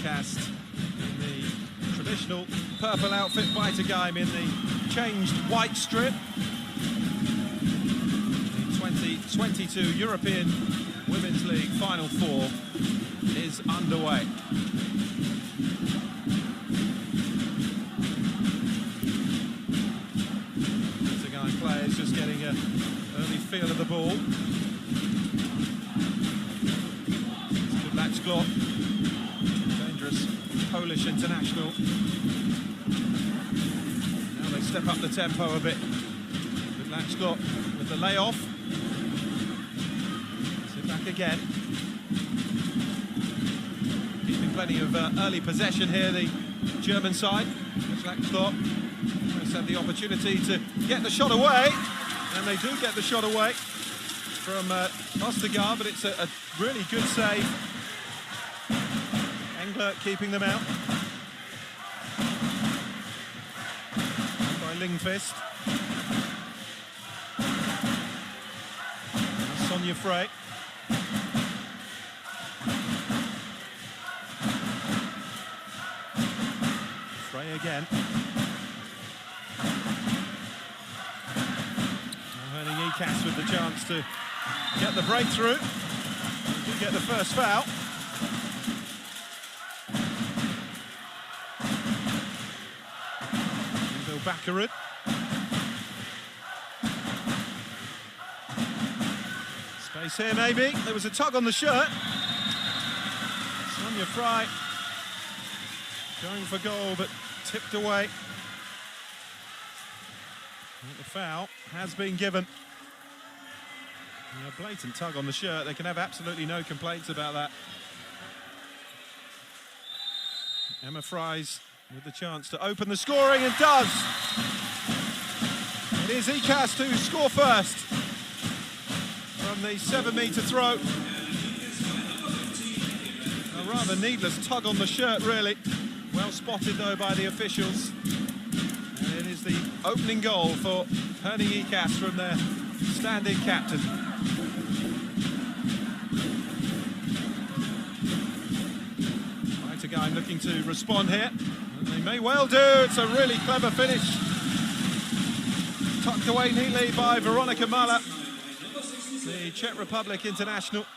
Herningg-Icast in the traditional purple outfit, Bitighайм in the changed white strip. The 2022 European Women's League Final Four is underway. Bittigheim players just getting an early feel of the ball. Dangerous Polish international. Now they step up the tempo a bit. Lachko with the layoff. Sit back again. Keeping plenty of early possession here, the German side. Lachko has had the opportunity to get the shot away, and they do get the shot away from Ostergaard, but it's a really good save. Keeping them out. By Lindqvist. Sonja Frey. Frey again. Herningg-Icast with the chance to get the breakthrough. They do get the first foul. Baccarat. Space here maybe. There was a tug on the shirt. Sonja Frey going for goal, but tipped away. The foul has been given. A blatant tug on the shirt. They can have absolutely no complaints about that. Emma Fries with the chance to open the scoring, and does. It is Icast who score first from the 7-metre throw. A rather needless tug on the shirt, really. Well spotted though by the officials. And it is the opening goal for Herningg-Icast from their standing captain. Bittigheim looking to respond here. They may well do. It's a really clever finish. Tucked away neatly by Veronika Mala, the Czech Republic international.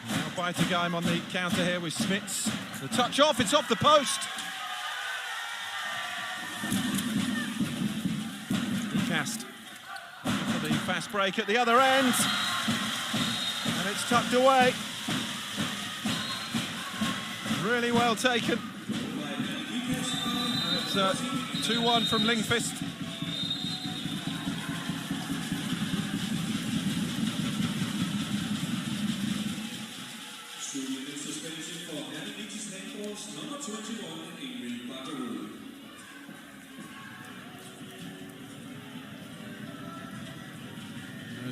Now Bittigheim on the counter here with Smits. The touch off, it's off the post. Icast for the fast break at the other end. And it's tucked away. Really well taken. And it's 2-1 from Lindqvist.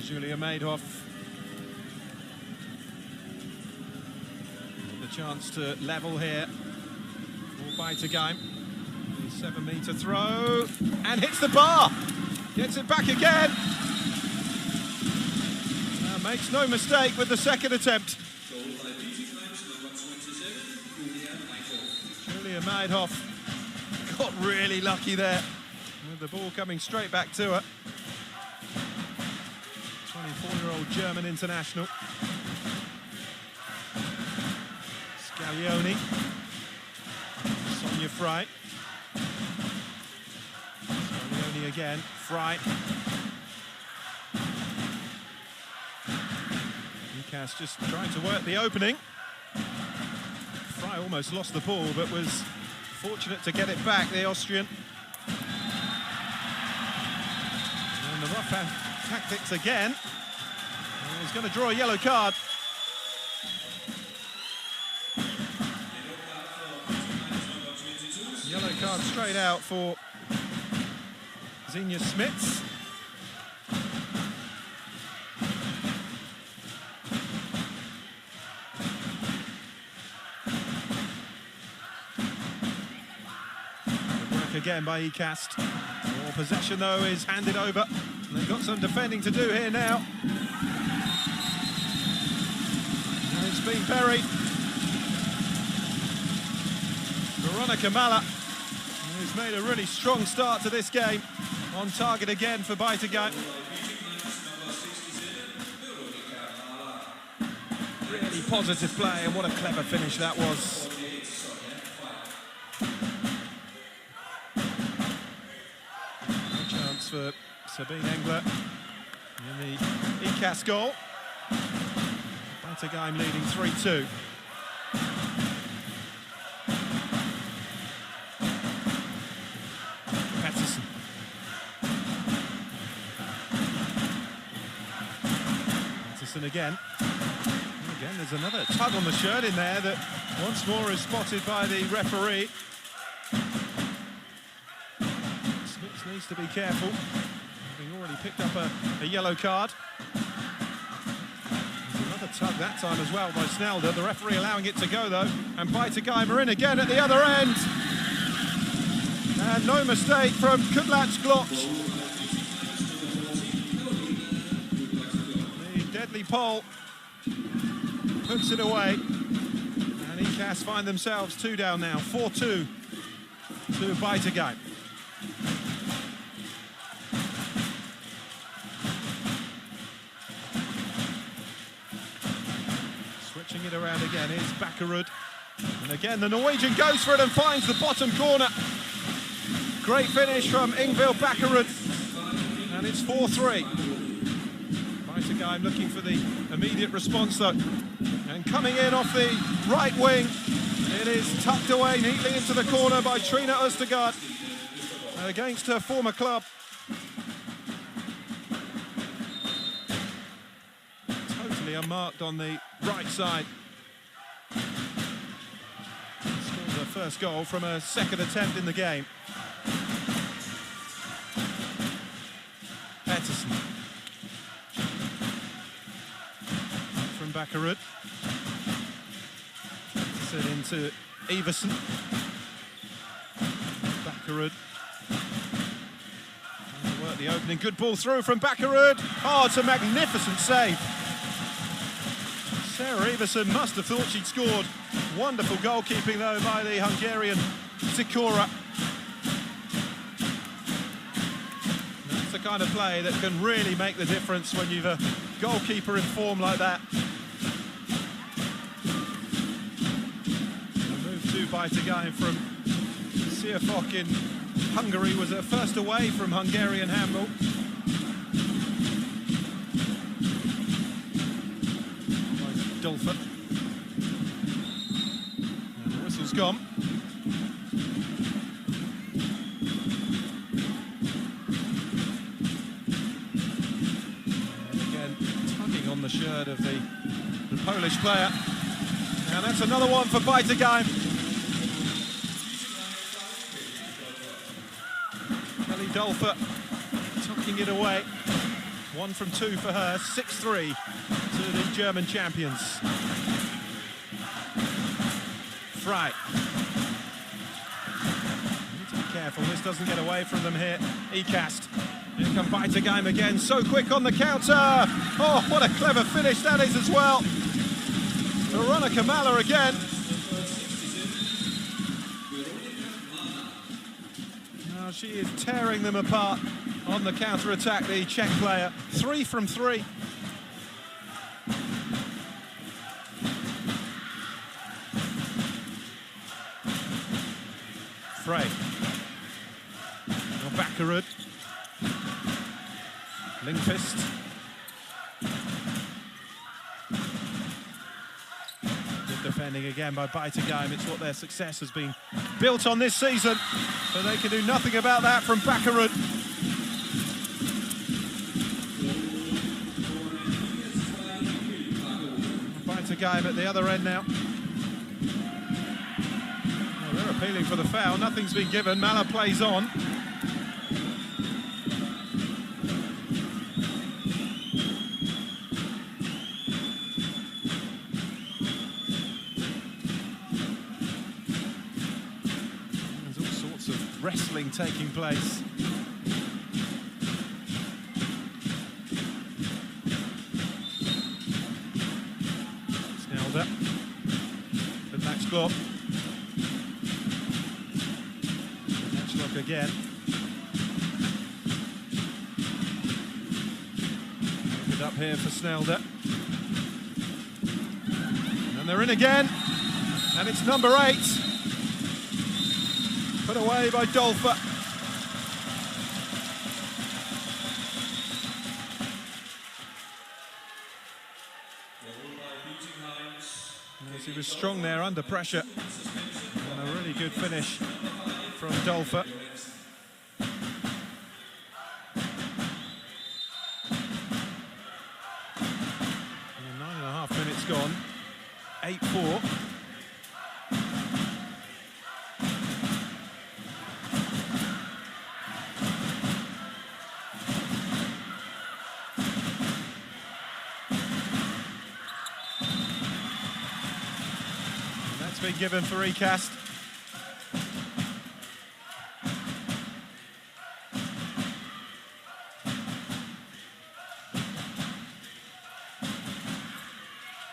Julia Maidhoff. Chance to level here for Bittigheim. 7-metre throw and hits the bar. Gets it back again. Makes no mistake with the second attempt. Julia Maidhoff got really lucky there with the ball coming straight back to her. 24-year-old German international. Gaglioni, Sonja Frey. Gaglioni again, Frey. Icast just trying to work the opening. Frey almost lost the ball, but was fortunate to get it back, the Austrian. And the rough tactics again. And he's going to draw a yellow card. Yellow card straight out for Zinja Smits. Good work again by Icast. More possession though is handed over And they've got some defending to do here now. And it's been buried. Veronica Malla, who's made a really strong start to this game. On target again for Bittigheim. Really positive play, and what a clever finish that was. No chance for Sabine Engler in the Icast goal. Bittigheim leading 3-2. Again, there's another tug on the shirt in there that once more is spotted by the referee. Smits needs to be careful, having already picked up a yellow card. There's another tug that time as well by Snelder, the referee allowing it to go though, and Bittigheim are in again at the other end. And no mistake from Kudlats Glotch. Deadly pole puts it away, and Icast find themselves 2 down now, 4-2 to Bittigheim. Switching it around again is Bakkerud, and again the Norwegian goes for it and finds the bottom corner. Great finish from Ingvild Bakkerud, and it's 4-3. Bittigheim looking for the immediate response though, and coming in off the right wing, it is tucked away neatly into the corner by Trina Østergaard against her former club. Totally unmarked on the right side. Scored her first goal from a second attempt in the game. Pettersson. Bakkerud. Set into Everson. Bakkerud. Work the opening. Good ball through from Bakkerud. Oh, it's a magnificent save. Sarah Everson must have thought she'd scored. Wonderful goalkeeping though by the Hungarian Sikora. That's the kind of play that can really make the difference when you've a goalkeeper in form like that. Bittigheim from Siefok in Hungary was her first away from Hungarian handball. Dulfer. And the whistle's gone. And again, tugging on the shirt of the Polish player. And that's another one for Bittigheim. Dulfer tucking it away. 1 from 2 for her, 6-3 to the German champions. Frey. Need to be careful, this doesn't get away from them here. Icast. Here come Bittigheim again, so quick on the counter. Oh, what a clever finish that is as well. Veronica Malla again. She is tearing them apart on the counter-attack, the Czech player. 3 from 3. Frey. Now Bakkerud. Lindqvist. Good defending again by Bittigheim. It's what their success has been built on this season. But they can do nothing about that from Bakkerud. Bittigheim at the other end now. Well, they're appealing for the foul. Nothing's been given. Malla plays on. Wrestling taking place. Snelder. Good match block. Match block again. Opened up here for Snelder. And they're in again. And it's number 8. Put away by Dolfer. Yes, he was strong there under pressure. And a really good finish from Dolfer. 9.5 minutes gone. 8-4. Been given for Icast.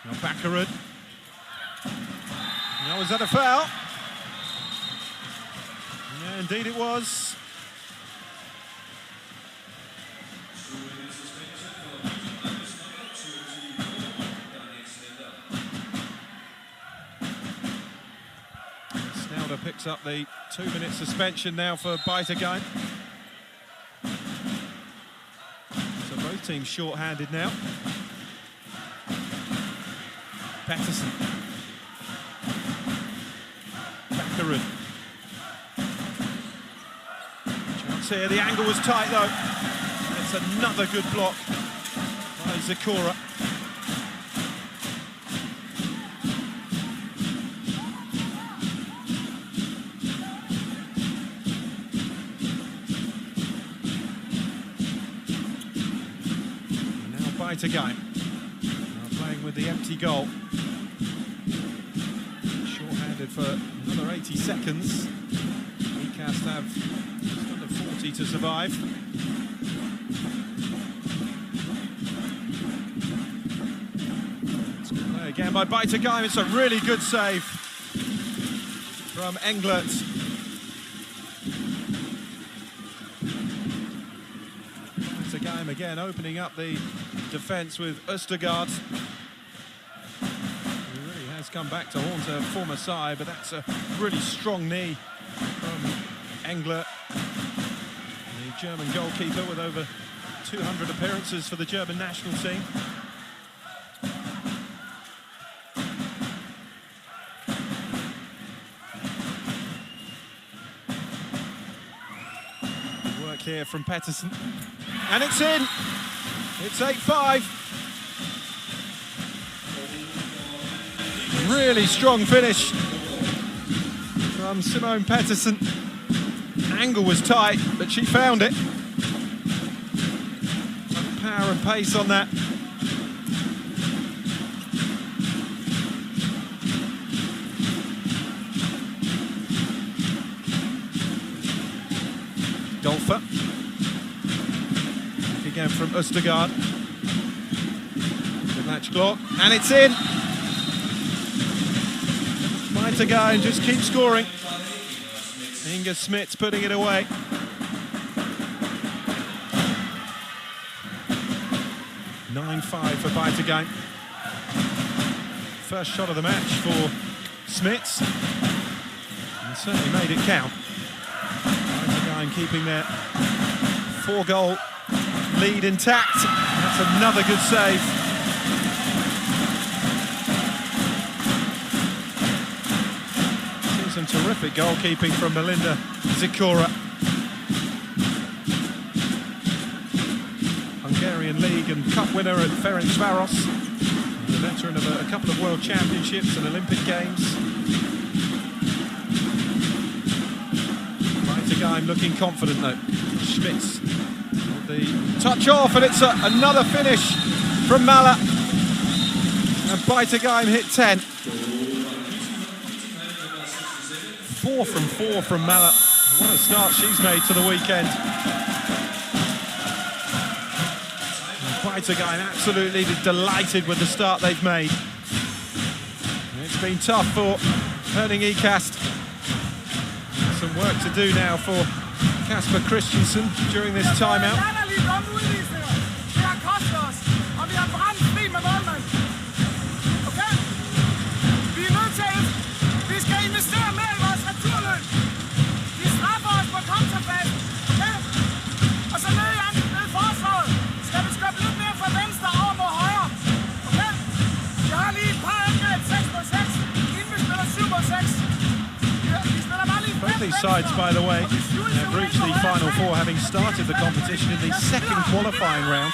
Now Baccarat. Now, was that a foul? Yeah, indeed it was. Picks up the 2-minute suspension now for Bitighайм. So both teams short-handed now. Pettersson. Baccarat. Chance here, the angle was tight though. It's another good block by Zakora. Bitighайм playing with the empty goal. Short-handed for another 80 seconds. Icast have just under 40 to survive. It's good play again by Bitighайм. It's a really good save from Englert. Bitighайм again opening up the defence with Østergaard. He really has come back to haunt her former side, but that's a really strong knee from Englert, the German goalkeeper with over 200 appearances for the German national team. Work here from Pettersson. And it's in! It's 8-5. Really strong finish from Simone Pettersson. Angle was tight, but she found it. Some power and pace on that. Dolfer. Again from Østergaard. The match clock, and it's in. Bitighайм just keep scoring. Inga Smits putting it away. (9-5) for Bitighайм. First shot of the match for Smits. And certainly made it count. Bitighайм keeping their 4-goal lead intact. That's another good save. See some terrific goalkeeping from Melinda Zakora. Hungarian League and Cup winner at Ferencváros. A veteran of a couple of World Championships and Olympic Games. Bitighайм looking confident though. Schmitz. The touch off, and it's another finish from Mala. And Bitighайм hit 10. 4 from 4 from Mala. What a start she's made to the weekend. And Bitighайм absolutely delighted with the start they've made. It's been tough for Herningh-Icast. Some work to do now for Kasper Christensen during this timeout. Both these sides, by the way, have reached the Final Four, having started the competition in the second qualifying round.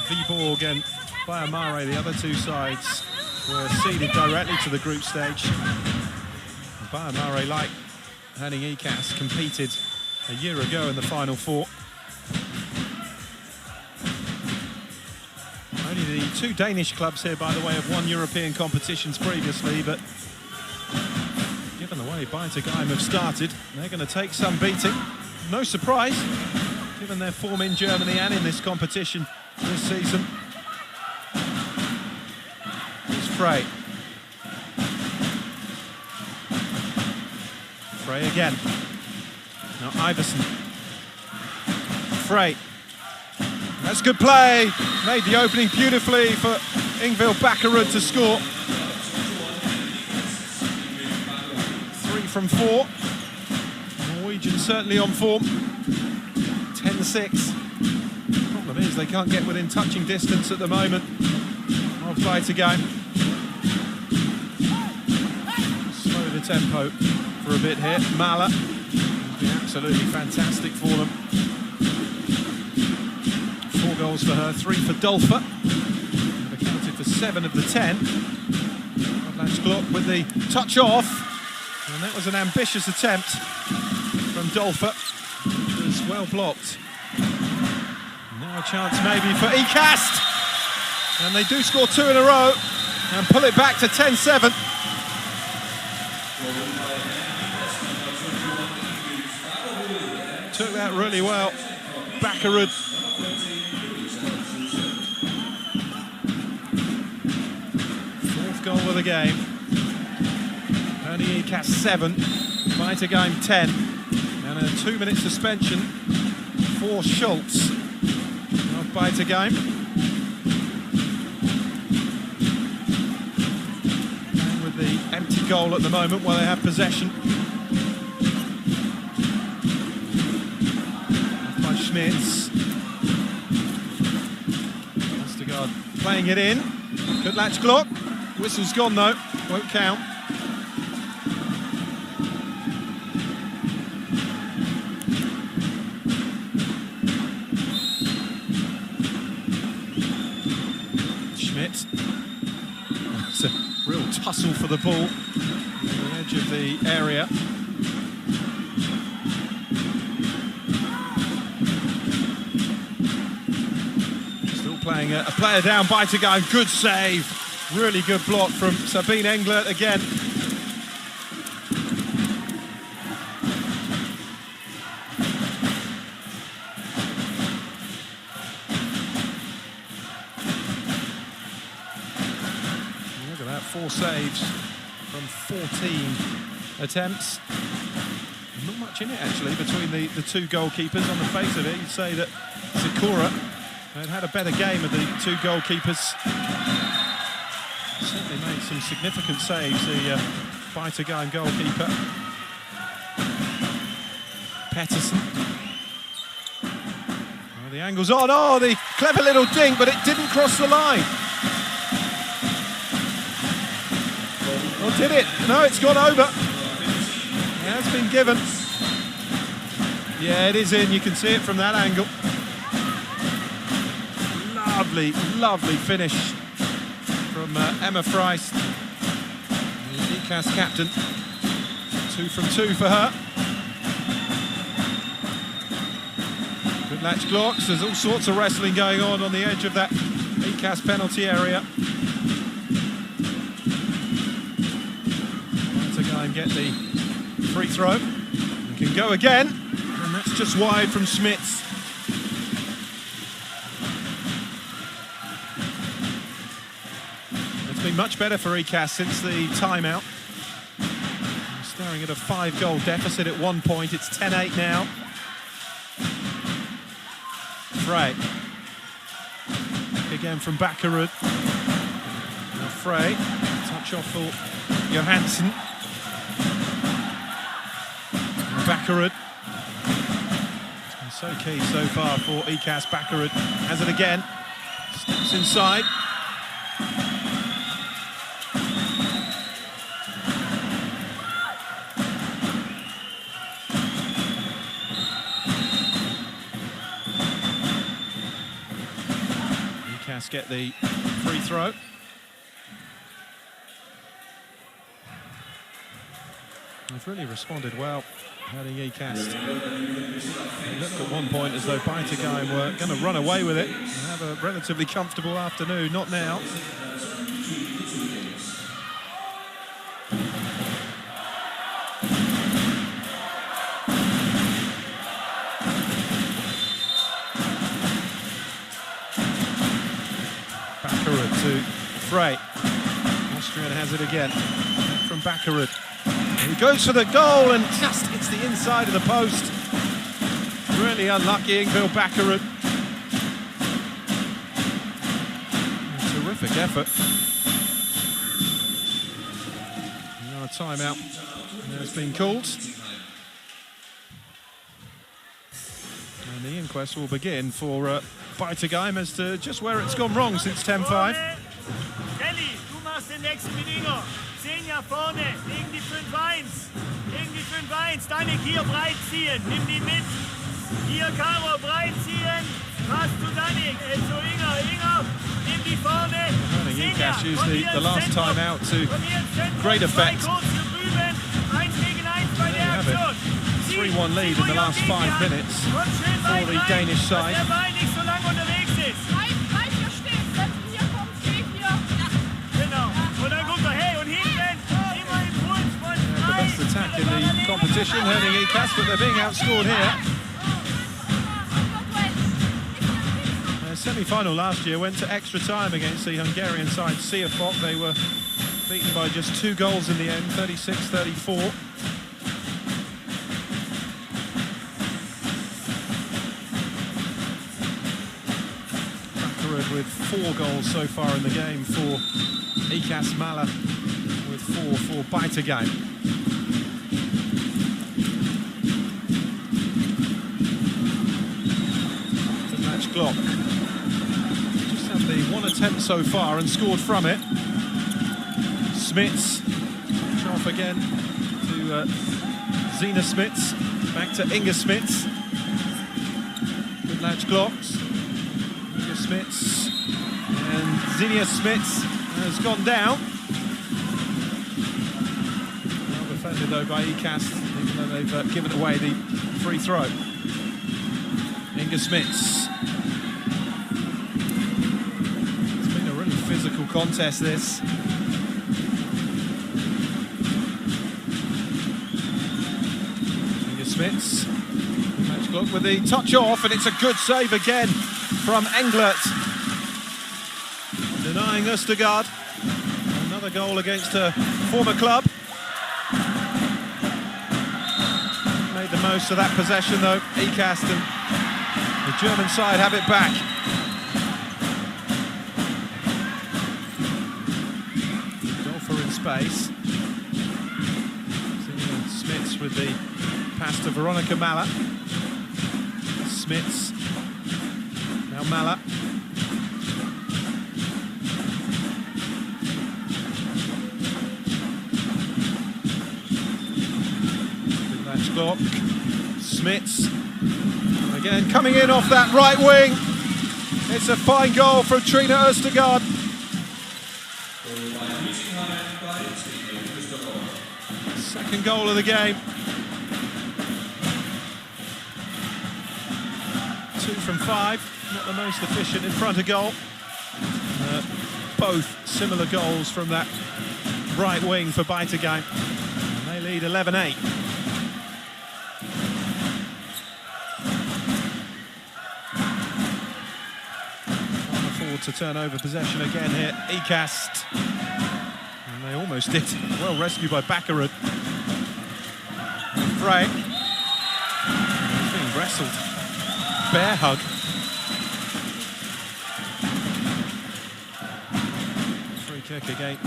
Viborg and Bayamare, the other two sides, were seeded directly to the group stage. Bayamare, like Herningh-Icast, competed a year ago in the Final Four. Only the two Danish clubs here, by the way, have won European competitions previously, but given the way Bitighайм have started, they're going to take some beating. No surprise, given their form in Germany and in this competition this season. It's Frey. Frey again. Now Iversen. Frey. That's good play. Made the opening beautifully for Ingvild Bakkerud to score. 3 from 4. Norwegians certainly on form. 10-6. Problem is they can't get within touching distance at the moment of Bitighайм. Slow the tempo for a bit here. Mala has been absolutely fantastic for them. 4 goals for her, 3 for Dolfa. They've accounted for 7 of the 10. Glock with the touch off, and that was an ambitious attempt from Dolfa. It was well blocked. Now a chance maybe for Icast, and they do score 2 in a row and pull it back to 10-7. Took that really well. Bakkerud. Fourth goal of the game. Herningh-Icast 7, Bitighайм 10, and a 2-minute suspension for Schultz of Bitighайм. And with the empty goal at the moment while they have possession. By Schmitz. Vestergaard playing it in. Good latch Glock. Whistle's gone though, won't count. Schmitz. It's a real tussle for the ball on the edge of the area. Still playing a player down, Bitighайm. Good save. Really good block from Sabine Englert again. Look at that, 4 saves from 14 attempts. Not much in it actually between the two goalkeepers. On the face of it, you'd say that Sikora had a better game of the 2 goalkeepers. Certainly made some significant saves, the Bitighайm goalkeeper. Pettersson. Oh, the angle's on. Oh, the clever little dink, but it didn't cross the line. Or did it? No, it's gone over. It has been given. Yeah, it is in. You can see it from that angle. Lovely, lovely finish from Emma Freist, the Icast captain. 2 from 2 for her. Good latch Glocks. There's all sorts of wrestling going on the edge of that Icast penalty area. Bitighайm get the free throw and can go again, and that's just wide from Schmitz. It's been much better for Icast since the timeout. We're staring at a 5-goal deficit at one point. It's 10-8 now. Frey. Again from Bakkerud. Now Frey. Touch off for Johansson. Bakkerud. It's been so key so far for Icast. Bakkerud has it again. Steps inside. Icast get the free throw. They've really responded well, heading Icast. They looked at one point as though Bittigheim were going to run away with it and have a relatively comfortable afternoon. Not now. Bakkerud to Frey. Austrian has it again from Bakkerud. He goes for the goal and just hits the inside of the post. Really unlucky, Bill Bakkerud. Terrific effort. Now a timeout has been called. And the inquest will begin for Bittigheim as to just where it's gone wrong since 10-5. Kelly, du machst den nächsten Bediener. 10 Jahre vorne, gegen die 5-1. Gegen die 5-1. Danik hier breit ziehen, nimm die mit. Hier Caro breit ziehen. Pass zu Danik. Zu Inger, nimm die vorne. Icast used the last time out to great effect. Kurz hier drüben. 1 gegen 1 bei der Aktion. 3-1 lead in the last 5 minutes for the Danish side. Der Ball nicht so lange unterwegs ist. Bleib hier stehen. Hier kommt, steh hier. Genau. Und dann guckt er, hey, und hinten. Immer im Puls von 3. The best attack in the competition, Herding-Icast, but they're being outscored here. Their semi-final last year went to extra time against the Hungarian side Siafok. They were beaten by just 2 goals in the end, 36-34. With 4 goals so far in the game for Icast. Mala with 4 for Bittigheim. The match clock. Just had the 1 attempt so far and scored from it. Smits. Touch off again to Zina Smits. Back to Inga Smits. Good match clocks. Smits and Zinnia Smits has gone down. Well defended though by Icast, even though they've given away the free throw. Inga Smits. It's been a really physical contest, this. Inga Smits. Match clock with the touch off, and it's a good save again from Englert, denying Østergaard. Another goal against her former club. Made the most of that possession though, Icast, and the German side have it back. Dolfer in space. Smits with the pass to Veronica Mala. Smits. Now Mala. Good match clock. Smits. Again, coming in off that right wing. It's a fine goal from Trina Østergaard. Second goal of the game. 2 from 5. Not the most efficient in front of goal. Both similar goals from that right wing for Bittigheim. And they lead 11-8. 4 Struggled to turn over possession again here. Icast. And they almost did. Well rescued by Bakkerud. Frey. He's being wrestled. Bear hug. Free kick again.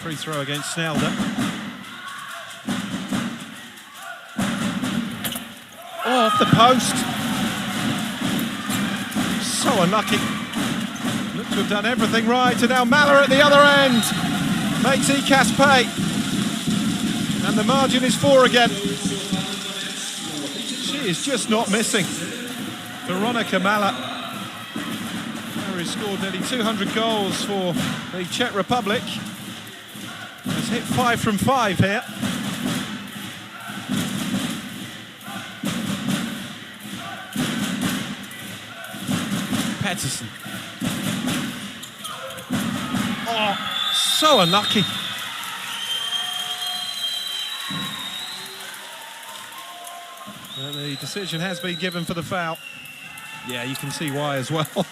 Free throw against Snelder. Oh, off the post. So unlucky. Looked to have done everything right, and now Maller at the other end makes Icast pay. And the margin is 4 again. She is just not missing. Veronika Maller, who scored nearly 200 goals for the Czech Republic, has hit 5 from 5 here. Pettersson. Oh, so unlucky. The decision has been given for the foul. Yeah, you can see why as well.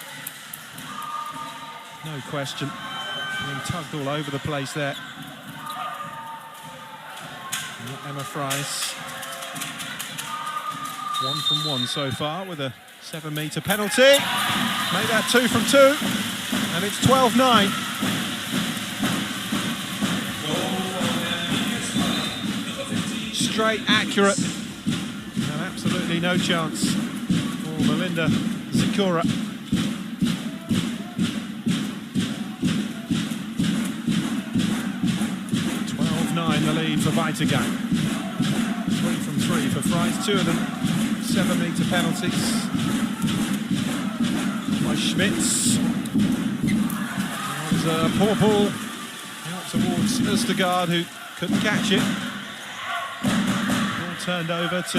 No question. Being tugged all over the place there. Emma Friess. 1 from 1 so far with a 7-metre penalty. Made that 2 from 2. And it's 12-9. Straight, accurate. And absolutely no chance for Melinda Zikura. 12-9 the lead for Bittigheim. 3 from 3 for Friess, 2 of them 7-metre penalties by Schmitz. It was a poor ball out towards Østergaard, who couldn't catch it. Ball turned over to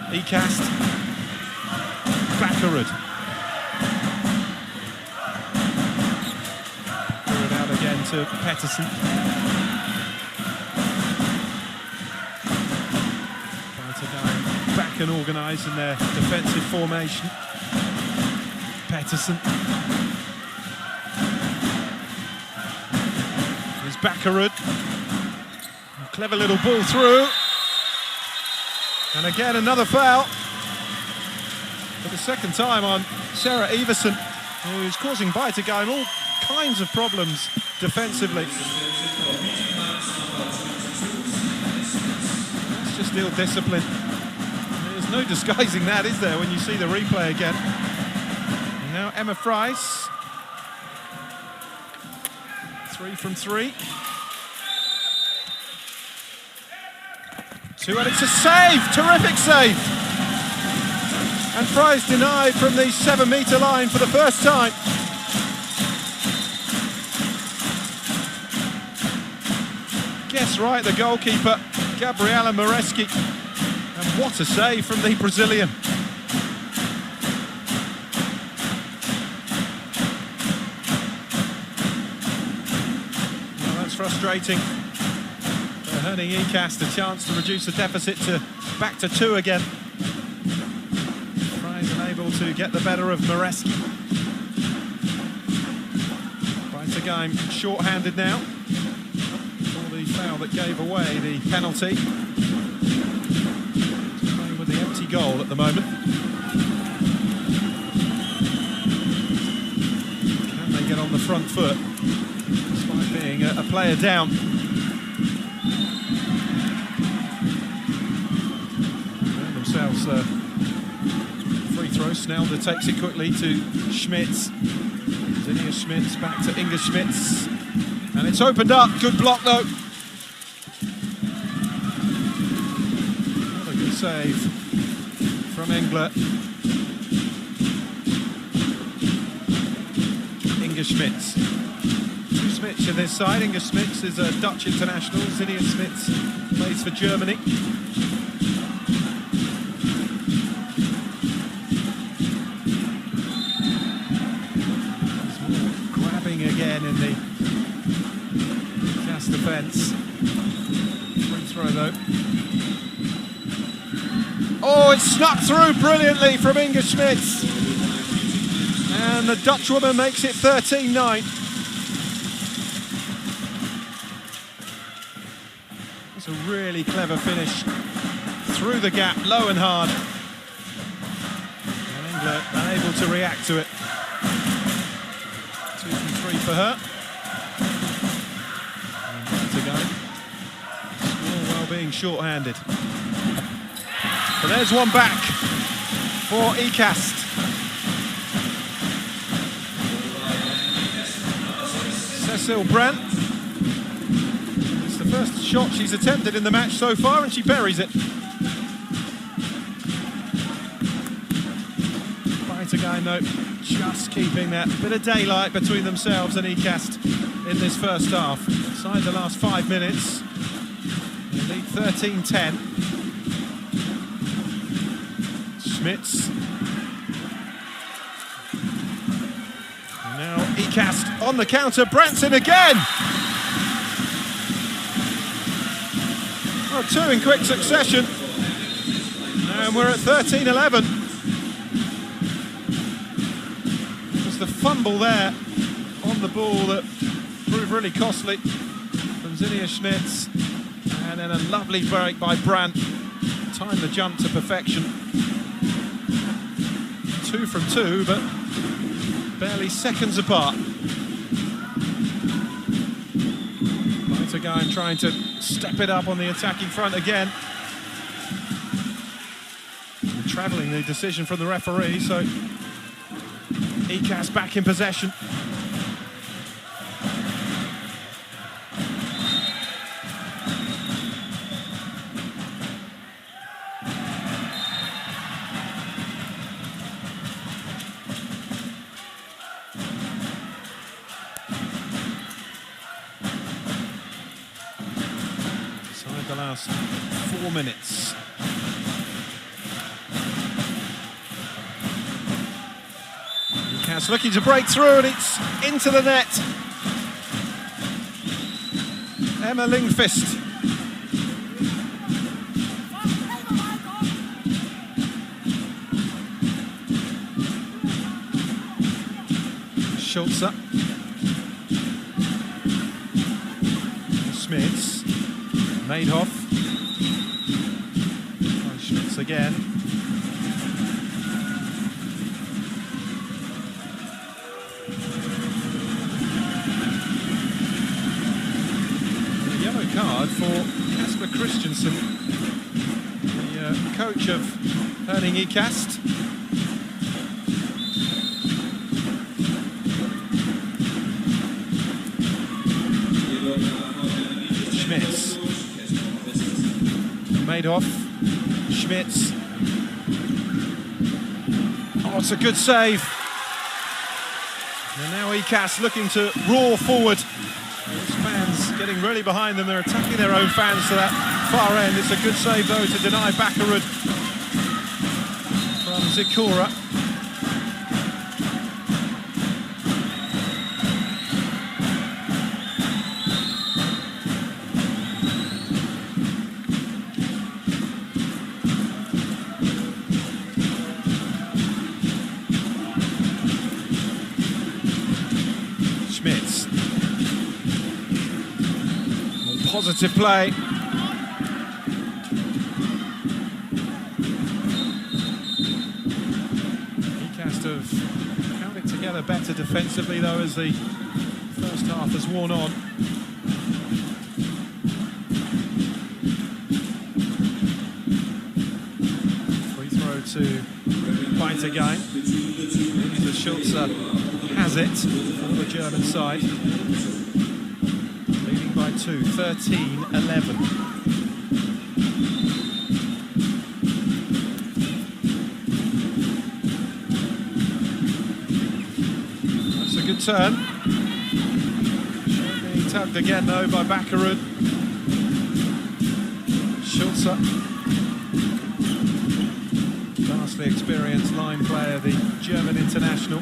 Icast. Bakkerud. Bakkerud out again to Pettersson. Back and organised in their defensive formation. Pettersson. Here's Bakkerud. A clever little ball through. And again another foul. For the second time on Sarah Iversen, who's causing Bittigheim all kinds of problems defensively. That's just ill discipline. There's no disguising that, is there, when you see the replay again. And now Emma Friess. 3 from 3. 2, and it's a save! Terrific save! And Friess denied from the 7-metre line for the first time. Guess right, the goalkeeper, Gabriela Mareski. And what a save from the Brazilian. Well, that's frustrating. For Hernning-Icast, a chance to reduce the deficit to back to 2 again. Friess unable to get the better of Mareski. Bittigheim short-handed now for the foul that gave away the penalty. The empty goal at the moment. Can they get on the front foot despite being a player down? Earn themselves a free throw. Snelder takes it quickly to Schmitz. Zinnia Schmitz back to Inga Schmitz. And it's opened up. Good block though. What a good save from Engler. Inga Schmitz. 2 Schmitz on this side. Inga Schmitz is a Dutch international. Zinnia Schmitz plays for Germany. Grabbing again in the cast defence. Free throw though. Oh, it's snuck through brilliantly from Inga Schmitz. And the Dutch woman makes it 13-9. It's a really clever finish through the gap, low and hard. And England unable to react to it. 2 from 3 for her. And back to go. All well being short-handed. But there's one back for Icast. Cecile Brandt. It's the first shot she's attempted in the match so far, and she buries it. Bittigheim, though, just keeping that bit of daylight between themselves and Icast in this first half. Inside the last 5 minutes, they lead 13-10. Schmitz. And now Icast on the counter. Branson again. Oh, 2 in quick succession. And we're at 13-11. There's the fumble there on the ball that proved really costly from Zinnia Schmitz. And then a lovely break by Brandt. Timed the jump to perfection. 2 from 2, but barely seconds apart. Bittigheim trying to step it up on the attacking front again. Travelling the decision from the referee, so Icast back in possession. The last 4 minutes. Icast looking to break through, and it's into the net. Emma Lindqvist. Schulze. Schmitz. Maidhoff. Schmitz again. A yellow card for Kasper Christensen, the coach of Herningikast. Schmitz. Maidhoff, Schmitz. Oh, it's a good save. And now Icast looking to roar forward. Those fans getting really behind them. They're attacking their own fans to that far end. It's a good save, though, to deny Bakarud from Zikora. Positive play. Icast have held it together better defensively, though, as the first half has worn on. Free throw to Bittigheim. The Schulze has it for the German side. 2, 13-11. That's a good turn. Being tugged again, though, by Bakarud. Schulze. Vastly experienced line player, the German international.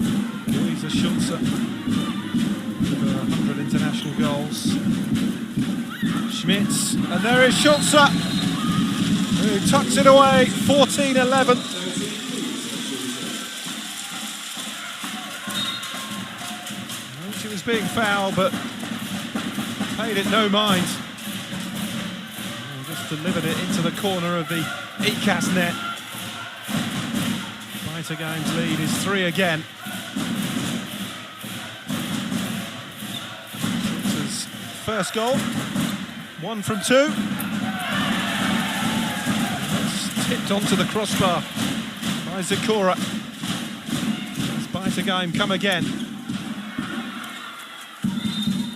Luisa Schulze. Over 100 international goals. Schmitz, and there is Schulze, who tucks it away, 14-11. She was being fouled, but paid it no mind. And just delivered it into the corner of the Icast net. Bittigheim's lead is 3 again. It's first goal, 1 from 2. That's tipped onto the crossbar by Zakora. As Bittigheim come again.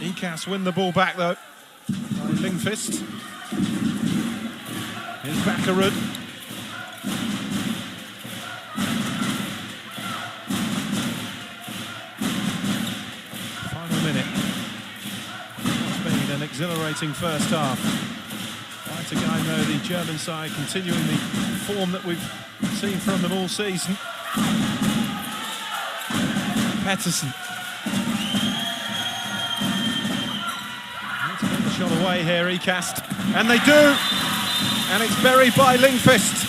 Icast win the ball back though by Lingfist. Here's Bakarud. Final minute. It's been an exhilarating first half. Bittigheim though, the German side continuing the form that we've seen from them all season. Pettersson. Shot away here, Icast, and they do, and it's buried by Lingfist.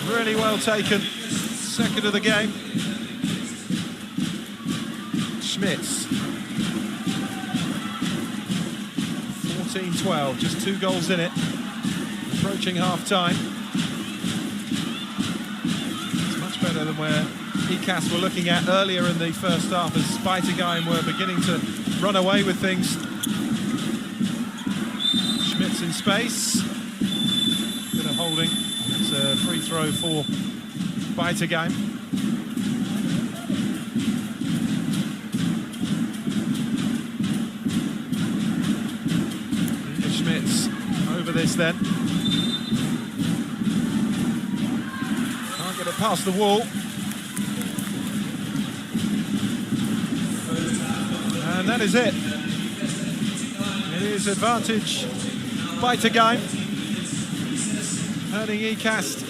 Really well taken, second of the game. Schmitz, 14-12, just 2 goals in it, approaching half-time. It's much better than where Icast were looking at earlier in the first half, as Bittigheim were beginning to run away with things. Schmitz in space. Bit of holding. It's a free throw for Bittigheim. Schmitz over this then. Can't get it past the wall. And that is it. It is advantage Bittigheim. Herningicast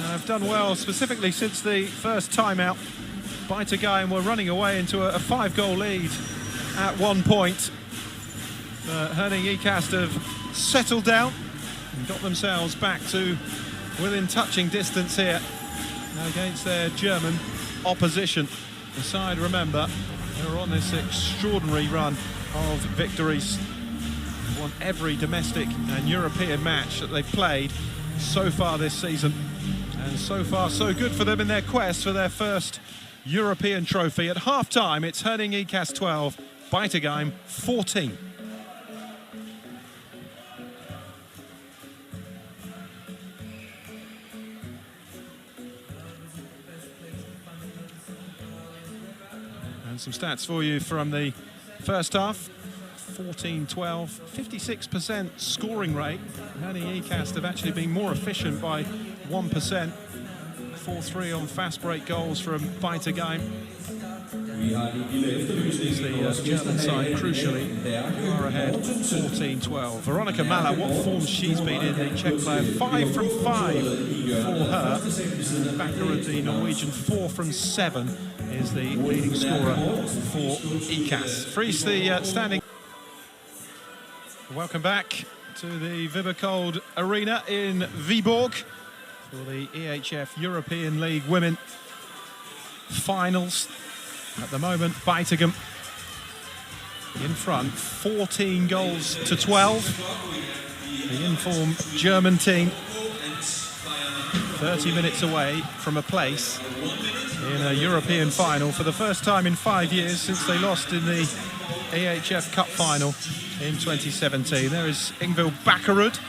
have done well, specifically since the first timeout. Bittigheim were running away into a 5-goal lead at one point. Herningicast have settled down and got themselves back to within touching distance here against their German opposition. The side, remember, they're on this extraordinary run of victories. They've won every domestic and European match that they've played so far this season. And so far, so good for them in their quest for their first European trophy. At half-time, it's Herningicast 12, Bittigheim 14. Some stats for you from the first half. 14-12, 56% scoring rate. Herningicast have actually been more efficient by 1%. 4-3 on fast break goals from Bittigheim. The German side, crucially, are ahead 14-12. Veronica Mala, what form she's been in, the Czech player, 5 from 5 for her. Bakarud, the Norwegian, 4 from 7 is the leading scorer for Icast. Fries, the standing. Welcome back to the Vibercold Arena in Viborg for the EHF European League Women finals. At the moment, Beitigheim in front, 14 goals to 12. The in-form German team 30 minutes away from a place in a European final for the first time in 5 years since they lost in the EHF Cup final in 2017. There is Ingvild Bakarud,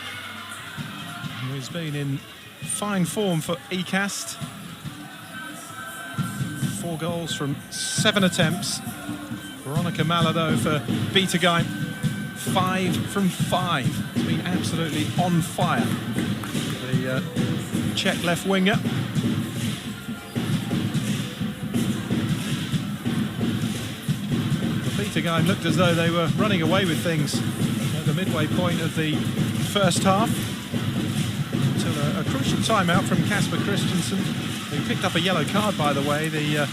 who's been in fine form for Icast. 4 goals from 7 attempts. Veronica Mala, though, for Bittigheim, 5 from 5. It's been absolutely on fire. The Czech left winger. Bittigheim looked as though they were running away with things at the midway point of the first half. Until a crucial timeout from Kasper Christensen, who picked up a yellow card, by the way, the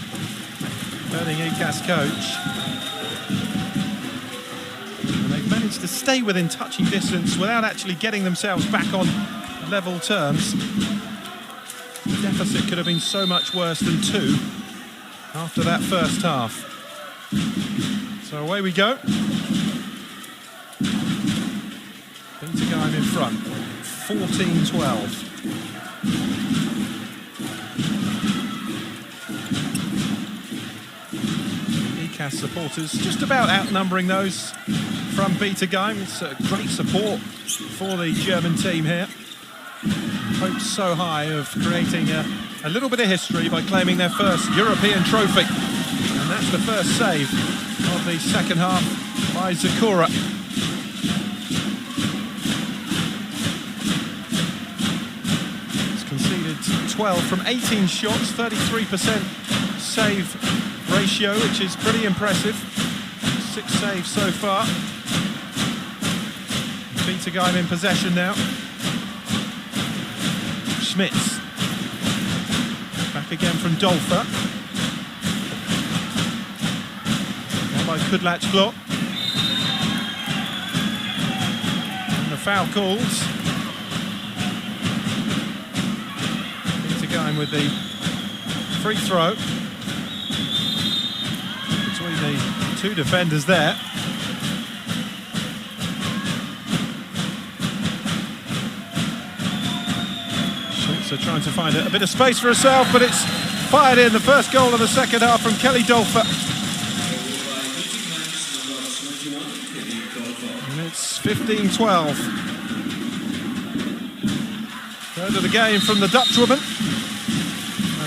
Herningicast coach. And they've managed to stay within touching distance without actually getting themselves back on level terms. The deficit could have been so much worse than 2 after that first half. So away we go. Bittigheim in front, 14-12. Icast supporters just about outnumbering those from Bittigheim. It's great support for the German team here. Hopes so high of creating a little bit of history by claiming their first European trophy. And that's the first save of the second half by Zakura. He's conceded 12 from 18 shots, 33% save ratio, which is pretty impressive. 6 saves so far. Bittigheim in possession now. Schmitz. Back again from Dolfer. Now by Kudlach-Glot. And the foul calls. Bittigheim with the free throw. Between the two defenders there. So trying to find a bit of space for herself, but it's fired in. The first goal of the second half from Kelly Dolfer. And it's 15-12. Third of the game from the Dutchwoman.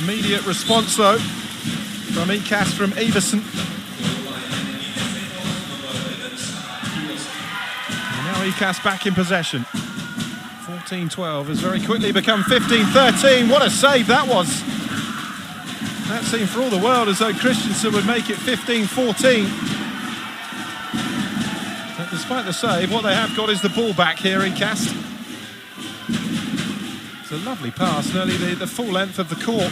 Immediate response though from Icast, from Everson. And now Icast back in possession. 14-12 has very quickly become 15-13. What a save that was. That seemed for all the world as though Christensen would make it 15-14. But despite the save, what they have got is the ball back here in Icast. It's a lovely pass, nearly the full length of the court.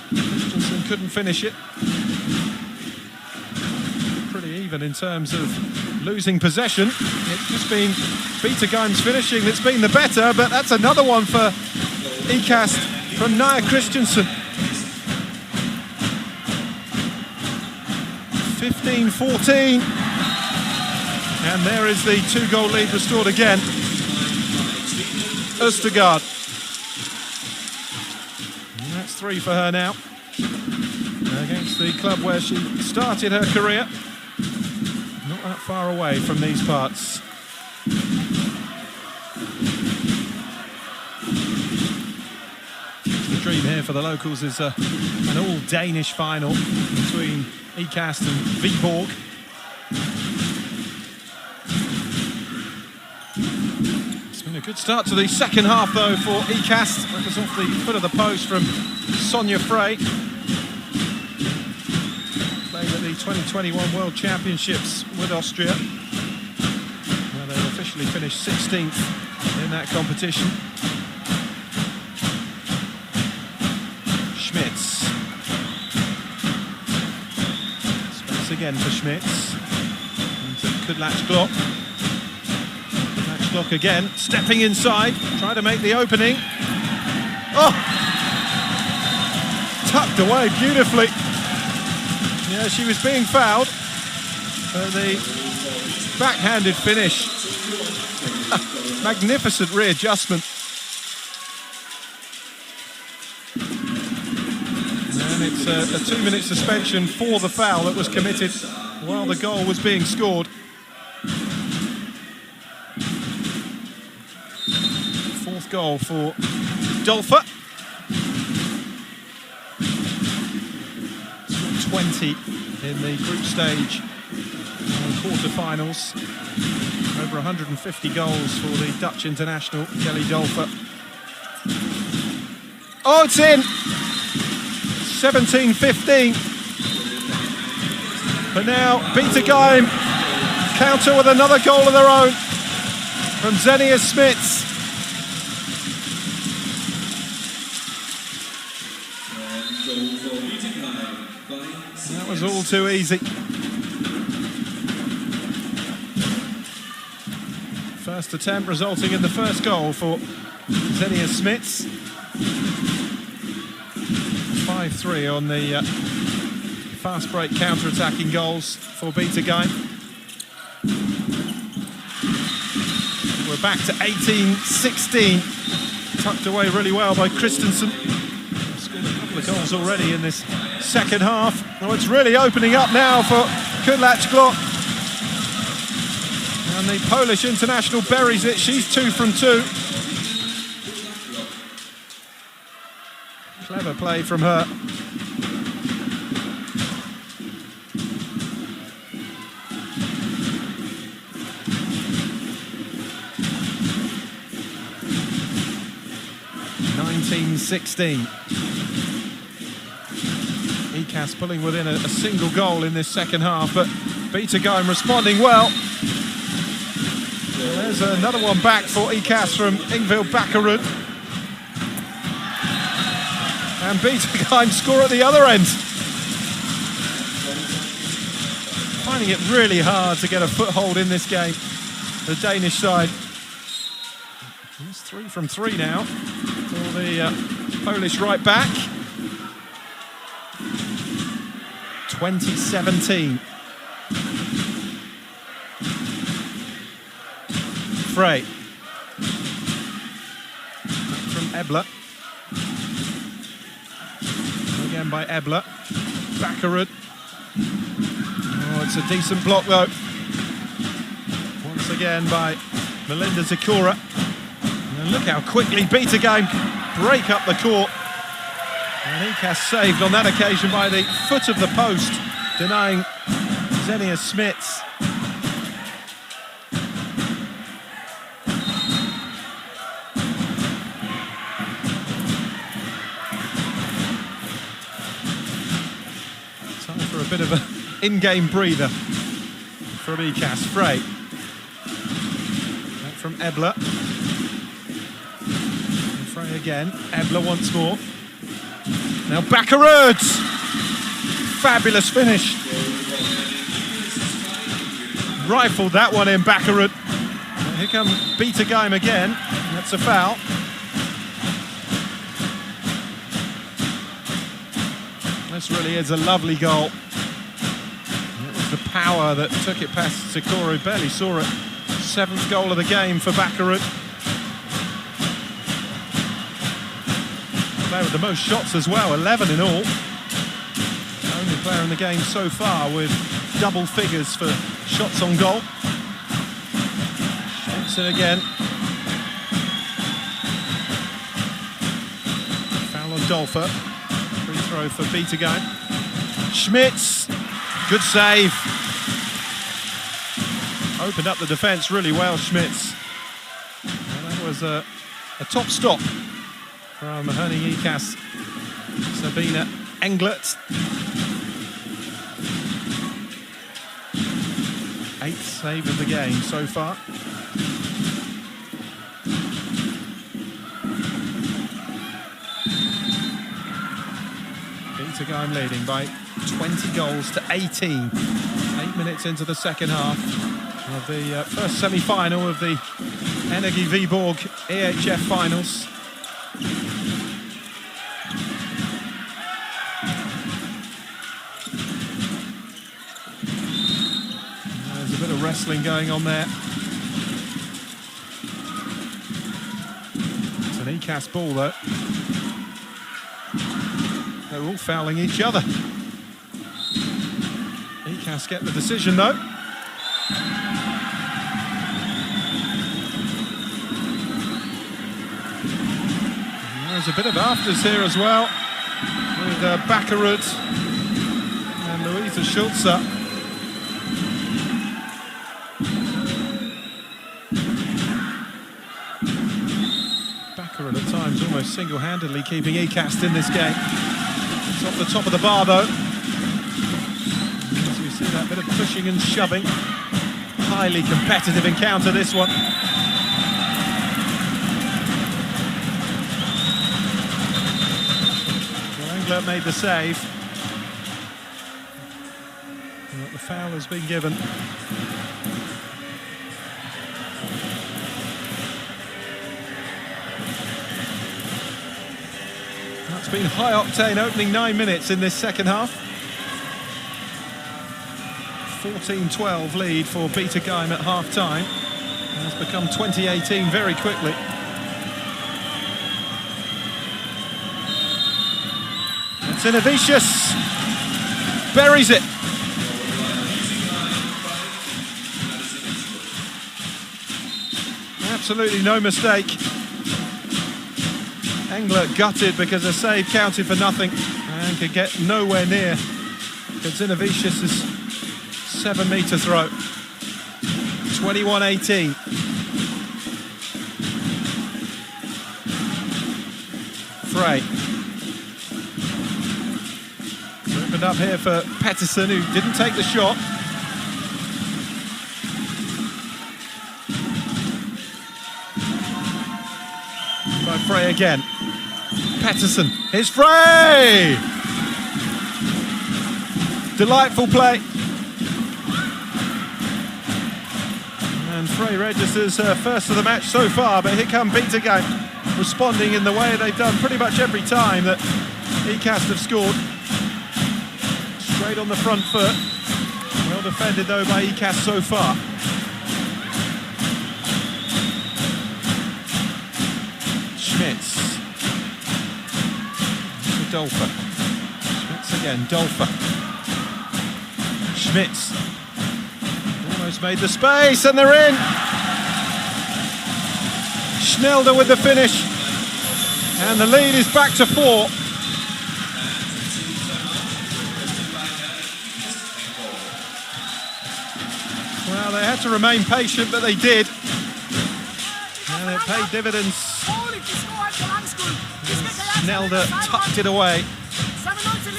Christensen couldn't finish it. Pretty even in terms of losing possession. It's just been Bittigheim's finishing that's been the better, but that's another one for Icast from Nia Christensen. 15-14. And there is the 2-goal lead restored again. Østergaard. And that's 3 for her now. Against the club where she started her career. Not that far away from these parts. The dream here for the locals is an all-Danish final between Icast and Viborg. It's been a good start to the second half though for Icast. That was off the foot of the post from Sonja Frey. Played at the 2021 World Championships with Austria, where they officially finished 16th in that competition. Schmitz. Space again for Schmitz. Into Kudlach-Glot. Kudlach-Glot again, stepping inside, trying to make the opening. Oh! Tucked away beautifully. Yeah, she was being fouled. The backhanded finish. Magnificent readjustment. And it's a 2-minute suspension for the foul that was committed while the goal was being scored. Fourth goal for Dolfer. 20 in the group stage quarter-finals. Over 150 goals for the Dutch international, Kelly Dolfer. Oh, it's in! 17-15. But now Bittigheim counter with another goal of their own from Xenia Smits. That was all too easy. First attempt resulting in the first goal for Xenia Smits. 5-3 on the fast break counter-attacking goals for Bitigheim. We're back to 18-16. Tucked away really well by Christensen. Scored a couple of goals already in this second half. Oh, it's really opening up now for Kudlacz-Glot. And the Polish international buries it. She's 2 from 2. Clever play from her. Icast pulling within a single goal in this second half, but Bittigheim responding well. There's another one back for Icast from Ingvild Bakkerud. And Bittigheim score at the other end. Finding it really hard to get a foothold in this game, the Danish side. It's 3 from 3 now for the Polish right back. 2017. Frey. From Ebler. Again by Ebler. Bakkerud. Oh, it's a decent block though. Once again by Melinda Zakura. And look how quickly Bittigheim break up the court. And Icast saved on that occasion by the foot of the post, denying Xenia Smits. Time for a bit of an in-game breather from Icast. Frey. Back from Ebler. Frey again. Ebler once more. Now Bakkerud! Fabulous finish. Rifled that one in, Bakkerud. Here come Bittigheim again. That's a foul. This really is a lovely goal. It was the power that took it past Zakura. Barely saw it. 7th goal of the game for Bakkerud. Player with the most shots as well, 11 in all. Only player in the game so far with double figures for shots on goal. Shoots it again. Foul on Dolfer. Free throw for Bittigheim. Schmitz, good save. Opened up the defence really well, Schmitz. And that was a top stop from Herningicast, Sabina Englert. 8th save of the game so far. Bittigheim leading by 20 goals to 18. 8 minutes into the second half of the first semi-final of the Energy Viborg EHF finals. There's a bit of wrestling going on there. It's an Icast ball though. They're all fouling each other. Icast get the decision though. There's a bit of afters here as well, with Bakkerud and Louisa Schulze. Bakkerud at times almost single-handedly keeping Icast in this game. It's off the top of the bar though. As we see that bit of pushing and shoving. Highly competitive encounter this one. Made the save. The foul has been given. That's been high octane opening 9 minutes in this second half. 14-12 lead for Bitighайм at half-time. It's become 20-18 very quickly. Zinavicius buries it. Absolutely no mistake. Englert gutted because a save counted for nothing and could get nowhere near Zinavicius' 7-metre throw. 21-18. Frey. Opened up here for Pettersson, who didn't take the shot. By Frey again. Pettersson. Here's Frey! Delightful play. And Frey registers first of the match so far, but here come Bitigheim responding in the way they've done pretty much every time that Icast have scored. Straight on the front foot. Well defended though by Icast so far. Schmitz. To Dolfer. Schmitz again, Dolfer. Schmitz. Almost made the space and they're in. Schnelder with the finish. And the lead is back to 4. Well, they had to remain patient, but they did. And it paid dividends. Schnelder tucked it away.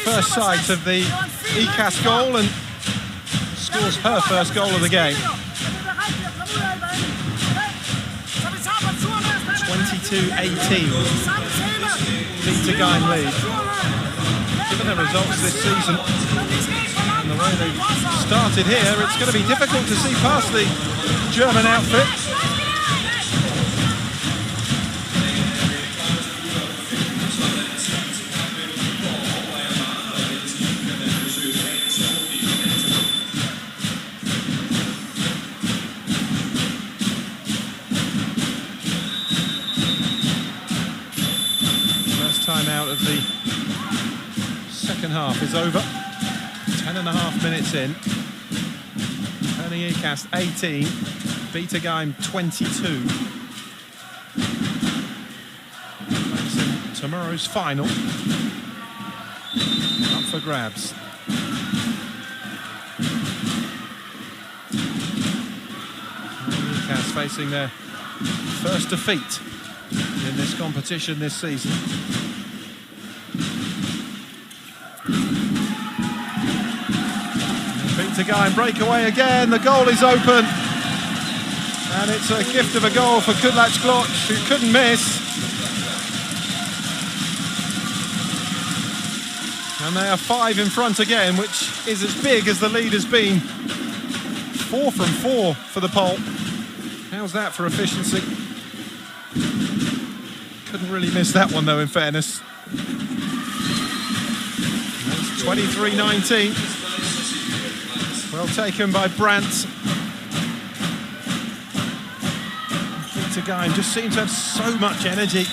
First sight of the Icast goal and scores her first goal of the game. 22-18. Bitigheim lead. Given the results this season and the way they've started here, it's going to be difficult to see past the German outfit. Time out of the second half is over. 10.5 minutes in. Herningicast 18, Bitigheim 22. Tomorrow's final up for grabs. Herningicast facing their first defeat in this competition this season. Bitigheim breakaway again, the goal is open. And it's a gift of a goal for Kudlach Gloch, who couldn't miss. And they are 5 in front again, which is as big as the lead has been. 4 from 4 for the Pole. How's that for efficiency? Couldn't really miss that one though, in fairness. That's 23-19. Well taken by Brandt. Bitigheim just seems to have so much energy.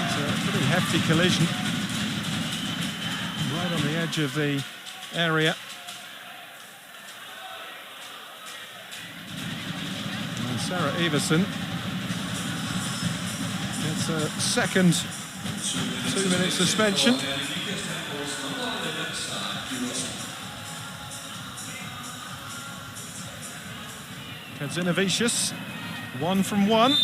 It's a pretty hefty collision. Right on the edge of the area. And Sarah Everson gets a second 2-minute suspension. Zinavicius, 1 from 1.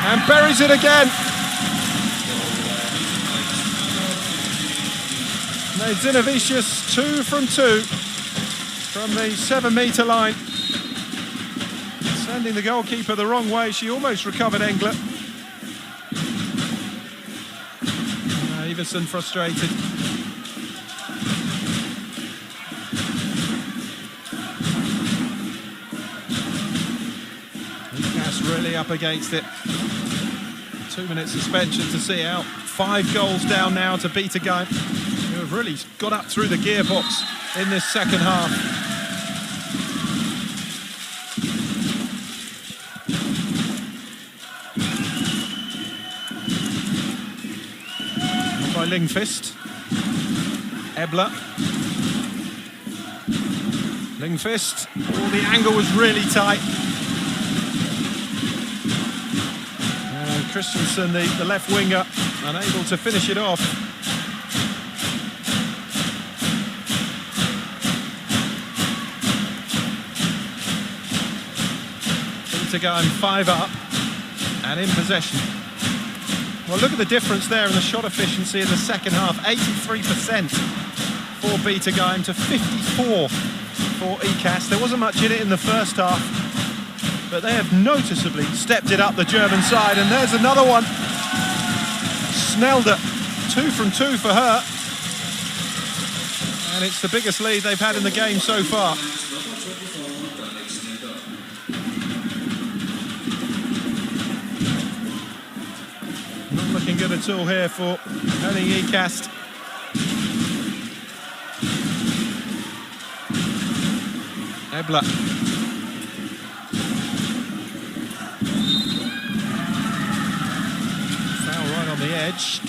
And buries it again. Now Zinavicius 2 from 2 from the 7-metre line. Sending the goalkeeper the wrong way. She almost recovered Englert. Everson frustrated. really up against it. 2-minute suspension to see out. 5 goals down now to Bitigheim, who have really got up through the gearbox in this second half. By Lingfist. Ebler. Lingfist. Oh, the angle was really tight. And Christensen, the left winger, unable to finish it off. Bittigheim 5 up and in possession. Well, look at the difference there in the shot efficiency in the second half. 83% for Bittigheim to 54 for Icast. There wasn't much in it in the first half, but they have noticeably stepped it up, the German side. And there's another one. Snelder, 2 from 2 for her. And it's the biggest lead they've had in the game so far. Looking good at all here for Herningicast. Ebler. Foul right on the edge.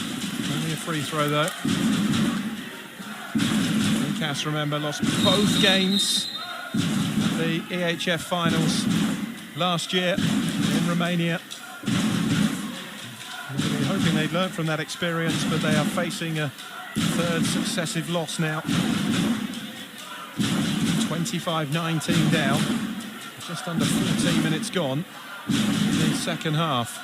Only a free throw though. Icast, remember, lost both games at the EHF finals last year in Romania. Hoping they'd learned from that experience, but they are facing a third successive loss now. 25-19 down, just under 14 minutes gone in the second half.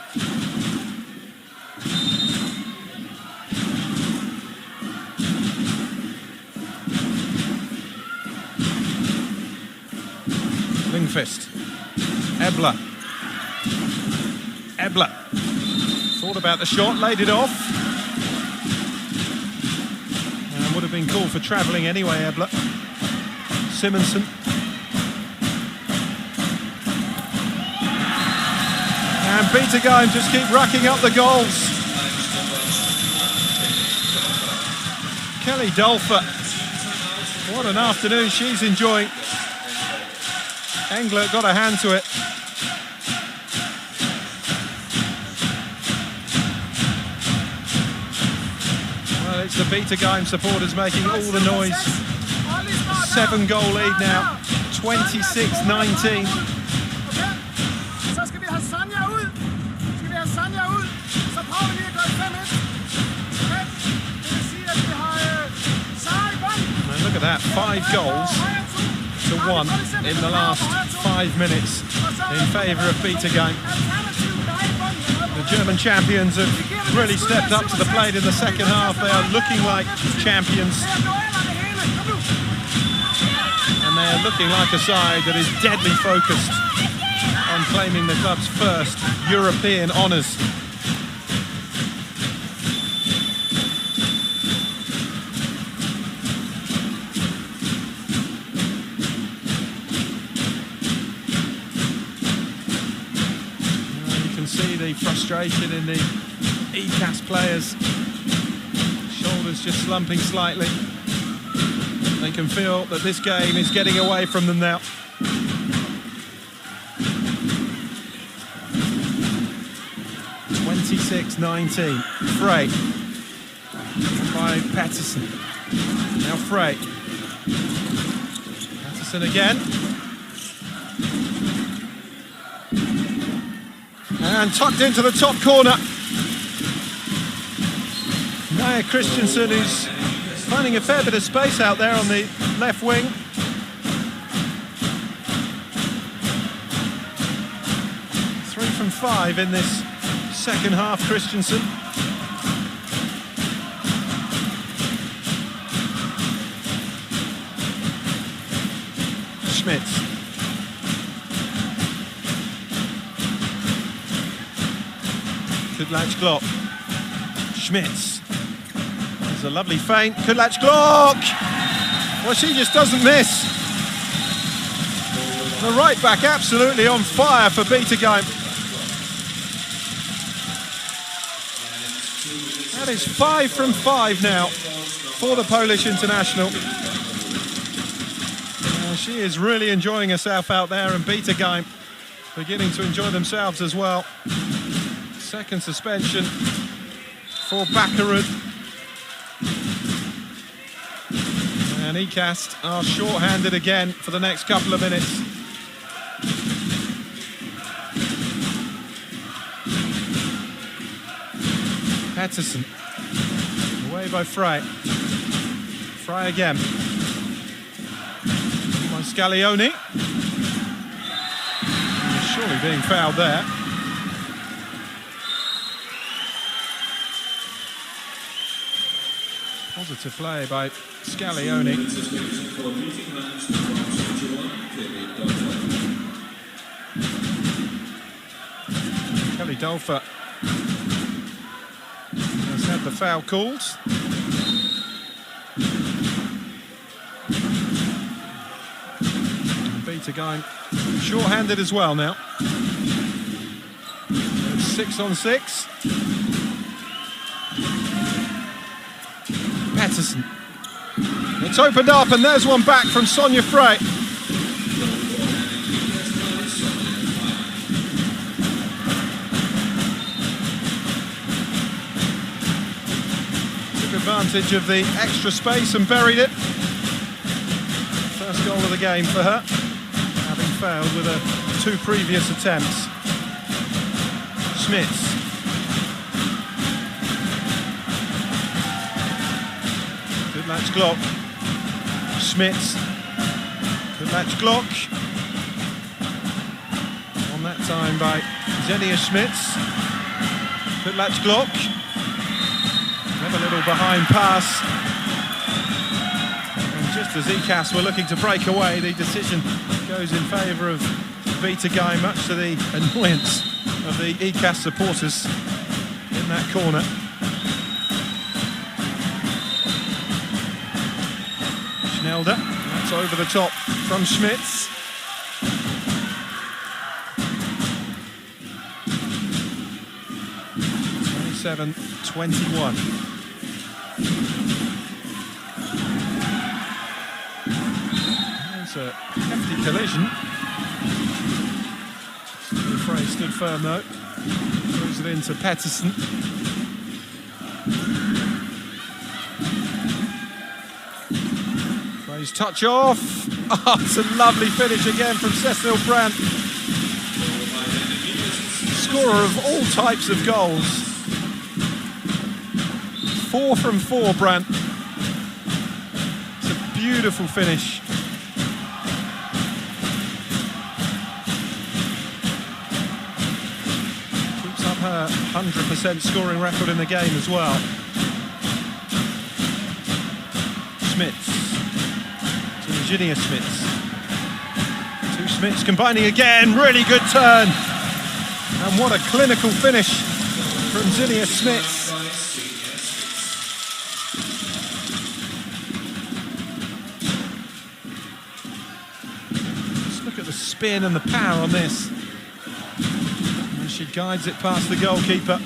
Lingfist. Ebler. Ebler. Thought about the shot, laid it off. And would have been called for travelling anyway, Ebler. Simonsen. And Bittigheim just keep racking up the goals. Kelly Dolfer. What an afternoon she's enjoying. Engler got a hand to it. It's the Bittigheim supporters making all the noise. 7-goal lead now, 26-19. And look at that, 5 goals to 1 in the last 5 minutes in favour of Bittigheim. The German champions have really stepped up to the plate in the second half. They are looking like champions. And they are looking like a side that is deadly focused on claiming the club's first European honours. The frustration in the Icast players. Shoulders just slumping slightly. They can feel that this game is getting away from them now. (26-19). Frey by Patterson. Now Frey. Patterson again. And tucked into the top corner. Naya Christensen, who's finding a fair bit of space out there on the left wing. Three from 5 in this second half, Christensen. Schmitz. Kudlach Glock. Schmitz. There's a lovely feint. Kudlach Glock! Well, she just doesn't miss. The right back absolutely on fire for Bittigheim. And it's 5 from 5 now for the Polish international. She is really enjoying herself out there, and Bitighайм beginning to enjoy themselves as well. Second suspension for Bakarud. And Икаст are short-handed again for the next couple of minutes. Pettersson, away by Frey. Frey again. By Scaglione. Surely being fouled there. Positive play by Scaglione. Kelly Dolfer has had the foul called. Bitighайм short-handed as well now. It's 6 on 6. Pettersson. It's opened up, and there's one back from Sonja Frey. Took advantage of the extra space and buried it. First goal of the game for her, having failed with her 2 previous attempts. Smits. Good match Glock. Smits. Good match Glock. On that time by Xenia Smits. Good match Glock. Have a little behind pass. And just as Икаст were looking to break away, the decision goes in favour of Bitighайм, much to the annoyance of the Икаст supporters in that corner. Schnelder, that's over the top from Smits. Seven 21. There's a hefty collision. Frey stood firm though. Throws it into Pettersson. Frey's touch off. Oh, it's a lovely finish again from Cecile Brandt. Scorer of all types of goals. 4 from 4, Brandt. It's a beautiful finish. Keeps up her 100% scoring record in the game as well. Smits. To Virginia Smits. 2 Smits combining again. Really good turn. And what a clinical finish from Xenia Smits. Spin and the power on this, and she guides it past the goalkeeper.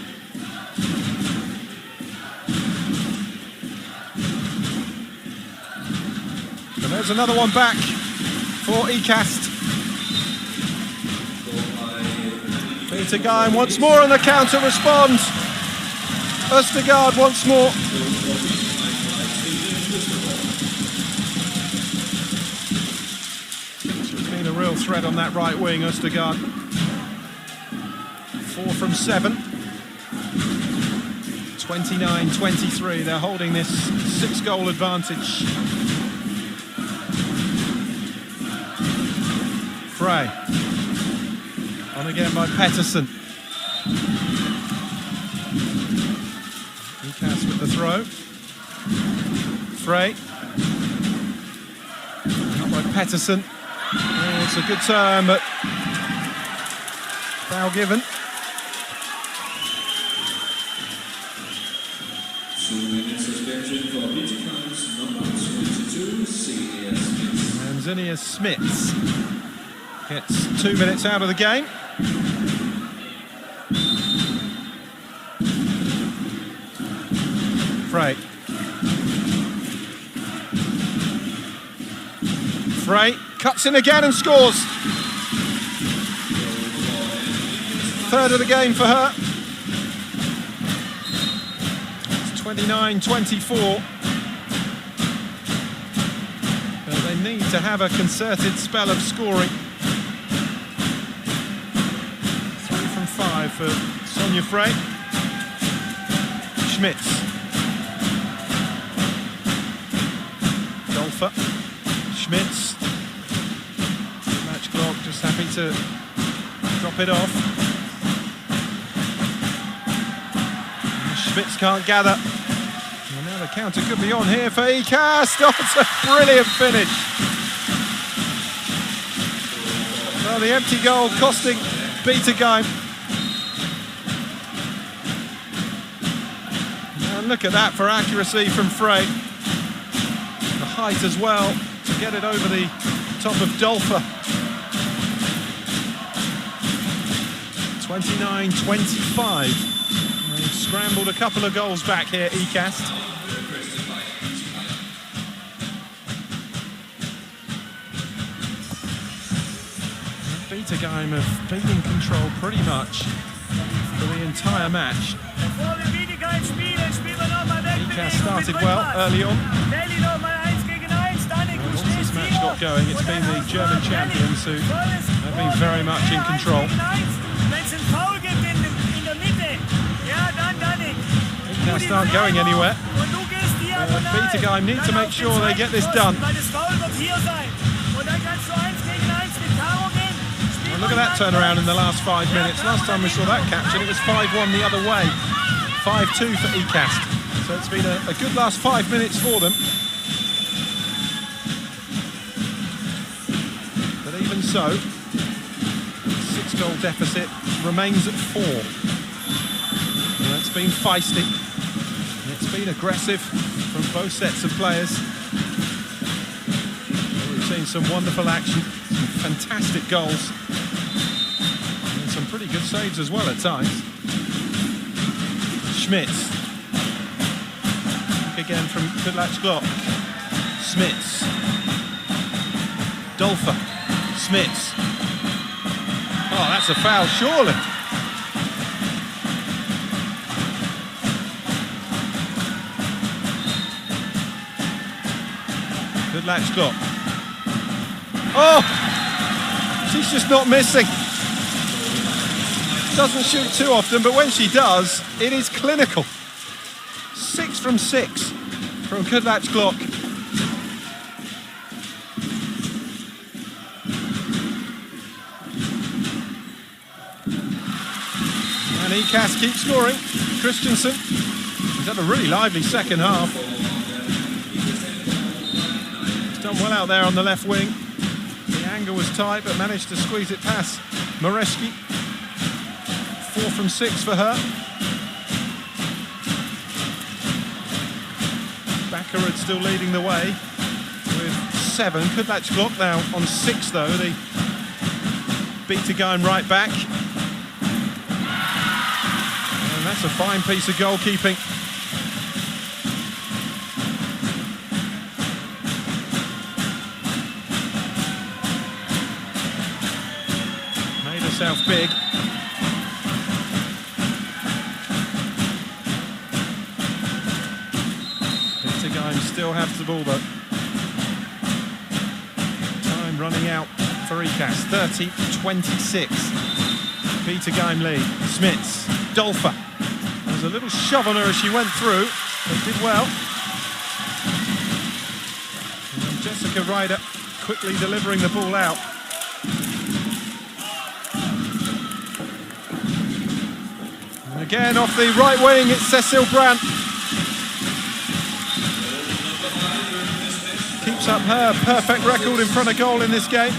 And there's another one back for Икаст. Bitighайм once more on the counter responds. Østegård once more. A real threat on that right wing, Østegård. 4 from 7. 29-23. They're holding this 6-goal advantage. Frey. On again by Pettersson. Икаст with the throw. Frey. Not by Pettersson. Oh, it's a good turn, but foul given. 2-minute suspension for Bittigheim's number 22, Smits. And Xenia Smits gets 2 minutes out of the game. Frey. Frey cuts in again and scores. Third of the game for her. It's 29-24. But they need to have a concerted spell of scoring. 3 from 5 for Sonja Frey. Schmitz. Dolfer. Schmitz. Match clock just happy to drop it off. Schmitz can't gather. And now the counter could be on here for Icast. Oh, it's a brilliant finish. Well, the empty goal costing Bitigheim. And look at that for accuracy from Frey. The height as well to get it over the top of Dolfer. 29-25. They've scrambled a couple of goals back here, Icast. Bittigheim have been in control pretty much for the entire match. Icast started well early on. Once this match got going, it's been the German champions who have been very much in control. Icast aren't going anywhere. Bittigheim need to make sure they get this done. And look at that turnaround in the last 5 minutes. Last time we saw that capture, it was 5-1 the other way. 5-2 for Icast. So it's been a good last 5 minutes for them. But even so, 6-goal deficit remains at 4. And it's been feisty. And it's been aggressive from both sets of players. We've seen some wonderful action, some fantastic goals, and some pretty good saves as well at times. Schmitz. Again from Kudlach-Glock. Schmitz. Dolfer. Schmitz. Oh, that's a foul, surely. Kudlach-Glock. Oh! She's just not missing. Doesn't shoot too often, but when she does, it is clinical. 6 from 6 from Kudlach-Glock. And Icast keeps scoring. Christensen, he's had a really lively second half. He's done well out there on the left wing. The angle was tight, but managed to squeeze it past Moreski. 4 from 6 for her. Baccarat still leading the way with 7. Kudlach-Glock now on 6 though. The Bittigheim right back. And that's a fine piece of goalkeeping. Made herself big. Still have the ball though. Time running out for Icast. 30-26. Bittigheim lead. Schmitz. Dolfer. There was a little shove on her as she went through. They did well. And Jessica Ryder quickly delivering the ball out. And again off the right wing, it's Cecile Brandt. Keeps up her perfect record in front of goal in this game.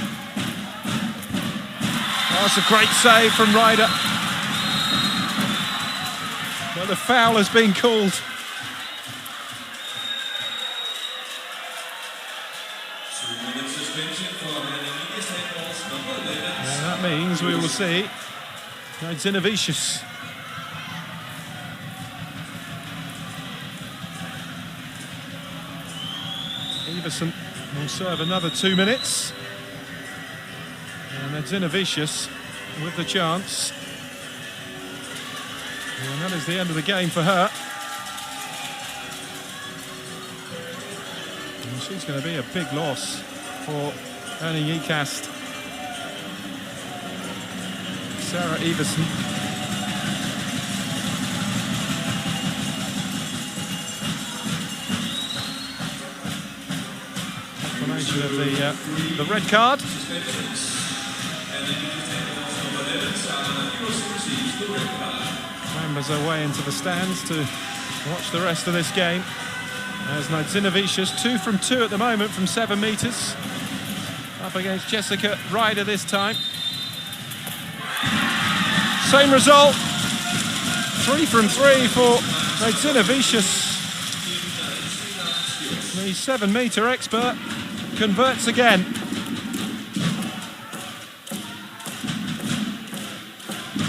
Oh, that's a great save from Ryder. But the foul has been called. And that means we will see Zinavicius. Iversen will serve another 2 minutes. And Nedzinovic with the chance. And that is the end of the game for her. And she's going to be a big loss for Herningikast. Sarah Iversen. Explanation of the red card. Members her way into the stands to watch the rest of this game. As Nedzinovic, 2 from 2 at the moment from 7 metres. Up against Jessica Ryder this time. Same result. 3 from 3 for Nedzinovic. The 7-metre expert converts again.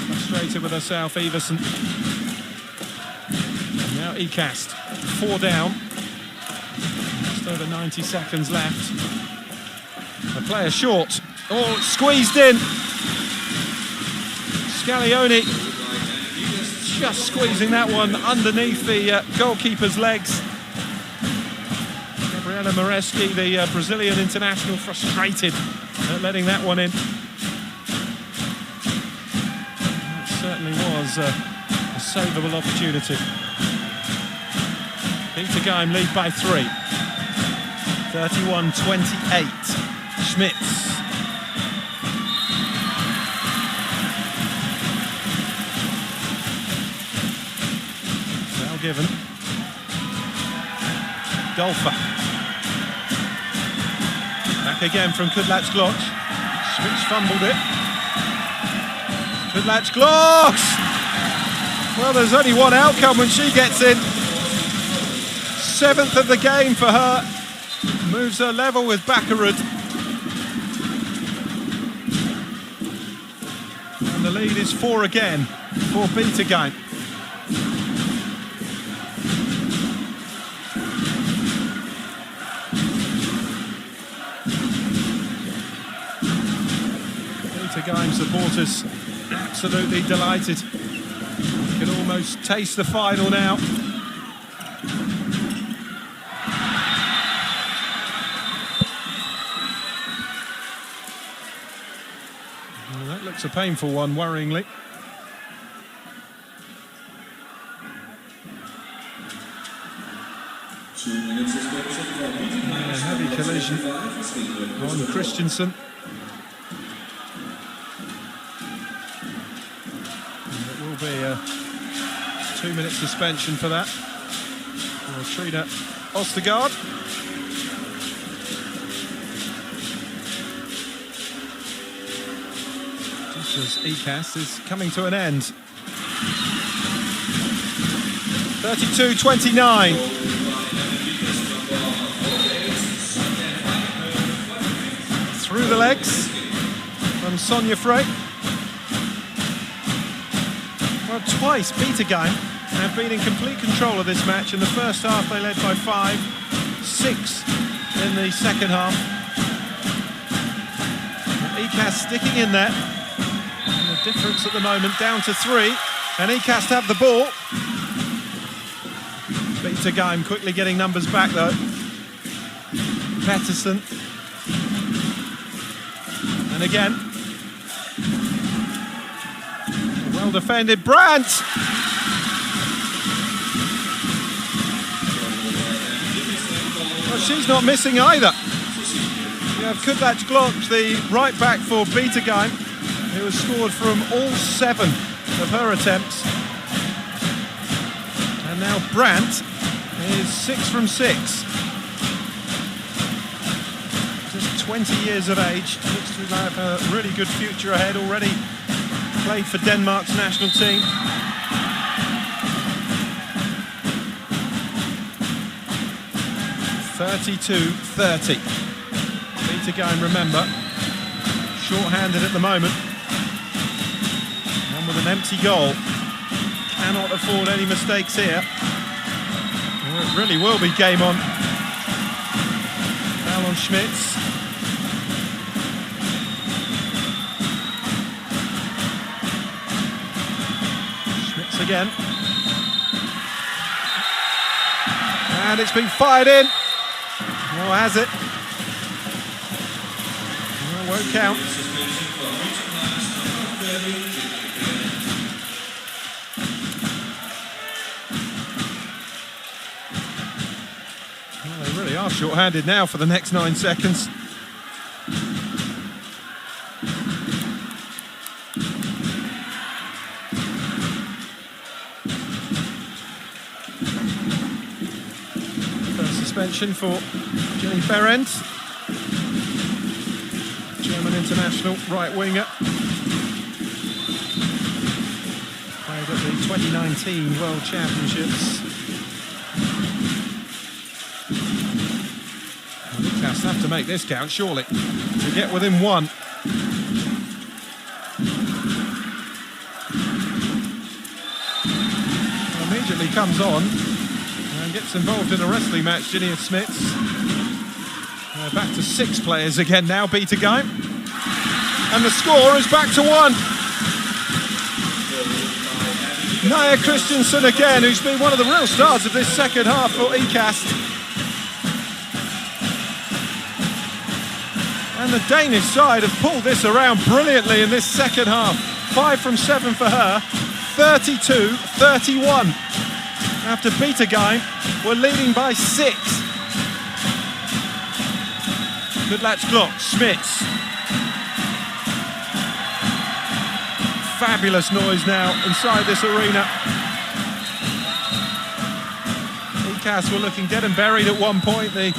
Frustrated with herself, Iversen. Now Icast, 4 down. Just over 90 seconds left. The player short. Oh, it's squeezed in. Scaglione just squeezing that one underneath the goalkeeper's legs. Gabriela Mareschi, the Brazilian international, frustrated at letting that one in. That certainly was a savable opportunity. Bittigheim lead by 3. 31-28. Schmitz. Well given. Dolfer. Back again from Kudlacz-Glock. Schmitz fumbled it. Kudlacz-Glock! Well, there's only one outcome when she gets in. 7th of the game for her. Moves her level with Bakkerud. And the lead is 4 again for Bittigheim. Bittigheim supporters absolutely delighted. You can almost taste the final now. It's a painful one, worryingly. A heavy collision on Christensen. And it will be a 2-minute suspension for that. For Trina Ostergaard. As Icast is coming to an end. 32-29. Through the legs from Sonja Frey. Well, twice Bittigheim have been in complete control of this match. In the first half they led by 5, 6 in the second half. Icast sticking in there. Difference at the moment down to 3, and Icast have the ball. Bittigheim quickly getting numbers back though. Pettersson, and again, well defended. Brandt. Well, she's not missing either. You have Kudlacz-Glock, the right back for Bittigheim, who has scored from all 7 of her attempts. And now Brandt is 6 from 6. Just 20 years of age. Looks to have a really good future ahead. Already played for Denmark's national team. (32-30). Bittigheim, remember, short-handed at the moment. With an empty goal, cannot afford any mistakes here. Well, it really will be game on. Foul on Schmitz. Schmitz again. And it's been fired in. Or has it? Well, won't count. Well, they really are short-handed now for the next 9 seconds. Suspension for Jenny Berendt, German international right winger. Played at the 2019 World Championships. Icast have to make this count, surely, to get within one. Immediately comes on. Gets involved in a wrestling match, Ginny Smits. Back to 6 players again now, Bittigheim. And the score is back to 1. Naya Christensen again, who's been one of the real stars of this second half for Icast. And the Danish side have pulled this around brilliantly in this second half. 5 from 7 for her, 32-31. After Bittigheim were leading by 6. Good latch clock, Schmitz. Fabulous noise now inside this arena. Icast were looking dead and buried at one point. The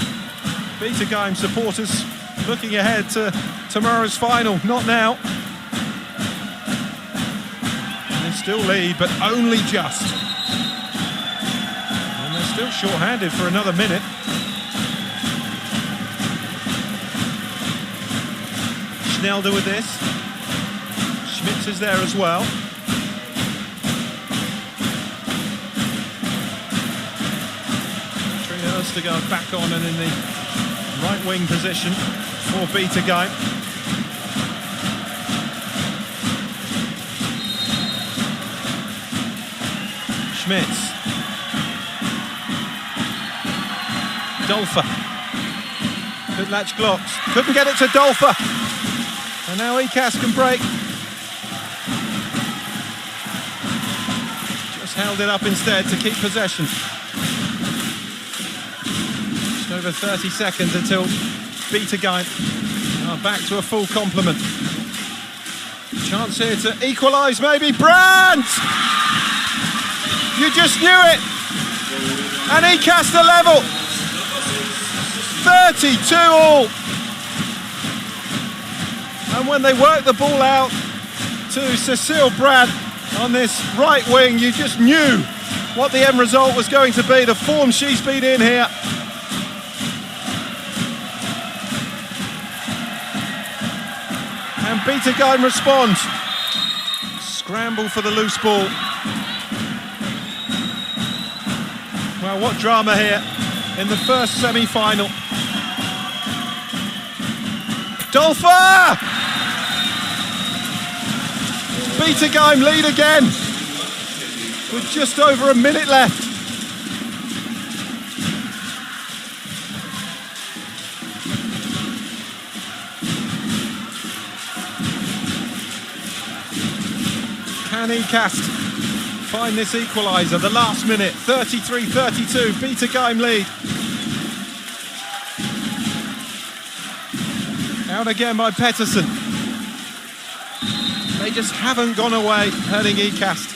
Bittigheim supporters looking ahead to tomorrow's final. Not now. They still lead, but only just. Still short-handed for another minute. Schnelder with this. Schmitz is there as well. Trina Østergaard back on and in the right wing position for Bittigheim. Schmitz. Dolfer. Good latch blocks. Couldn't get it to Dolfer. And now Icast can break. Just held it up instead to keep possession. Just over 30 seconds until Bittigheim are back to a full complement. Chance here to equalise maybe. Brandt! You just knew it! And Icast are level! 32 all. And when they work the ball out to Cecile Brandt on this right wing, you just knew what the end result was going to be, the form she's been in here. And Bittigheim responds. Scramble for the loose ball. Well, what drama here in the first semi-final. Dolfer! Bittigheim lead again with just over a minute left. Can Icast find this equaliser? The last minute, 33-32, Bittigheim lead. Out again by Pettersson. They just haven't gone away, hurting Icast.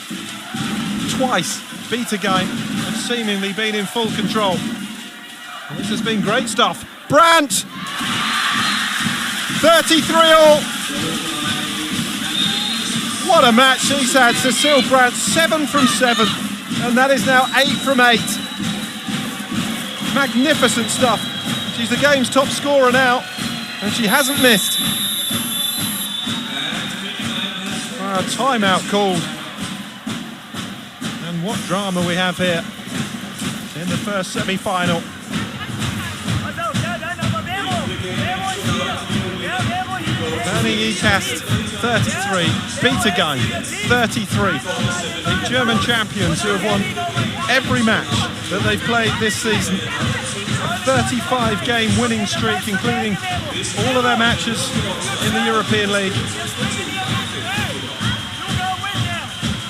Twice, Bittigheim have seemingly been in full control. And this has been great stuff. Brandt! 33 all. What a match she's had. Cecile Brandt, 7 from 7. And that is now 8 from 8. Magnificent stuff. She's the game's top scorer now. And she hasn't missed. A timeout called. And what drama we have here in the first semi-final. Herningg-Icast 33, Bittigheim 33. The German champions who have won every match that they've played this season. A 35-game winning streak, including all of their matches in the European League.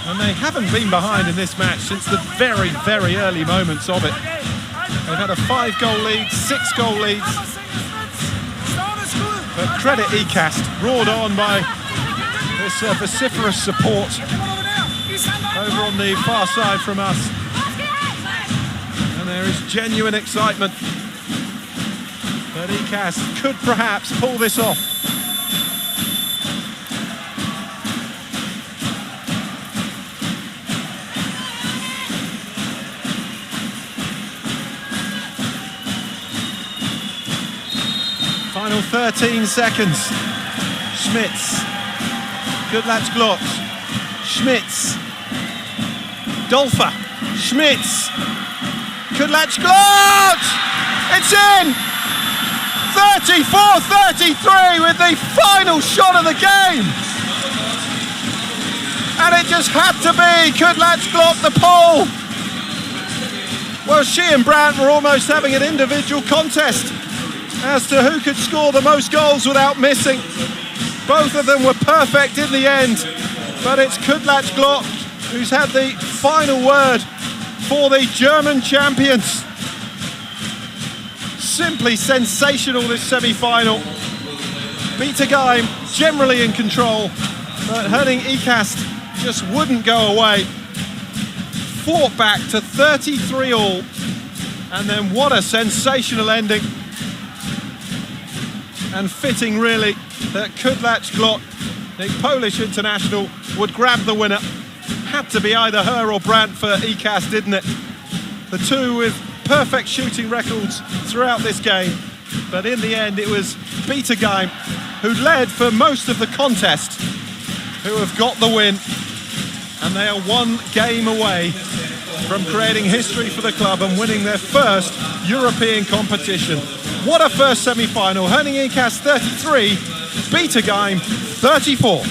And they haven't been behind in this match since the very, very early moments of it. They've had a 5-goal lead, 6-goal leads. But credit Icast, roared on by this vociferous support over on the far side from us. And there is genuine excitement that Icast could perhaps pull this off. Final 13 seconds. Schmitz. Goodlatch Glot. Schmitz. Dolfer. Schmitz. Goodlatch Glot! It's in! 34-33 with the final shot of the game. And it just had to be Goodlatch Glot the pole. Well, she and Brandt were almost having an individual contest as to who could score the most goals without missing. Both of them were perfect in the end, but it's Goodlatch Glot who's had the final word for the German champions. Simply sensational, this semi-final. Bittigheim generally in control, but Herningg-Icast just wouldn't go away. Fought back to 33-all, and then what a sensational ending. And fitting, really, that Goodlatch Glot, the Polish international, would grab the winner. Had to be either her or Brandt for Icast, didn't it? The two with perfect shooting records throughout this game. But in the end, it was Bittigheim who led for most of the contest, who have got the win. And they are one game away from creating history for the club and winning their first European competition. What a first semi-final. Herningg-Icast 33, Bittigheim 34.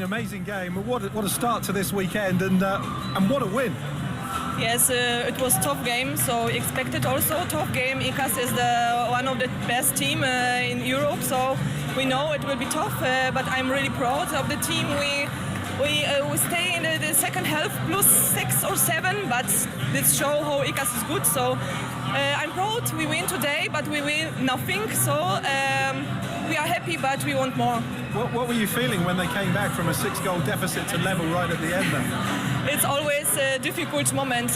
Amazing game. What a start to this weekend, and what a win. Yes, it was a tough game, so expected also a tough game. Icast is one of the best team in Europe, so we know it will be tough, but I'm really proud of the team. We stay in the second half plus 6 or 7, but this show how Icast is good, so I'm proud. We win today, but we win nothing, so we are happy, but we want more. What were you feeling when they came back from a 6-goal deficit to level right at the end then? It's always a difficult moment,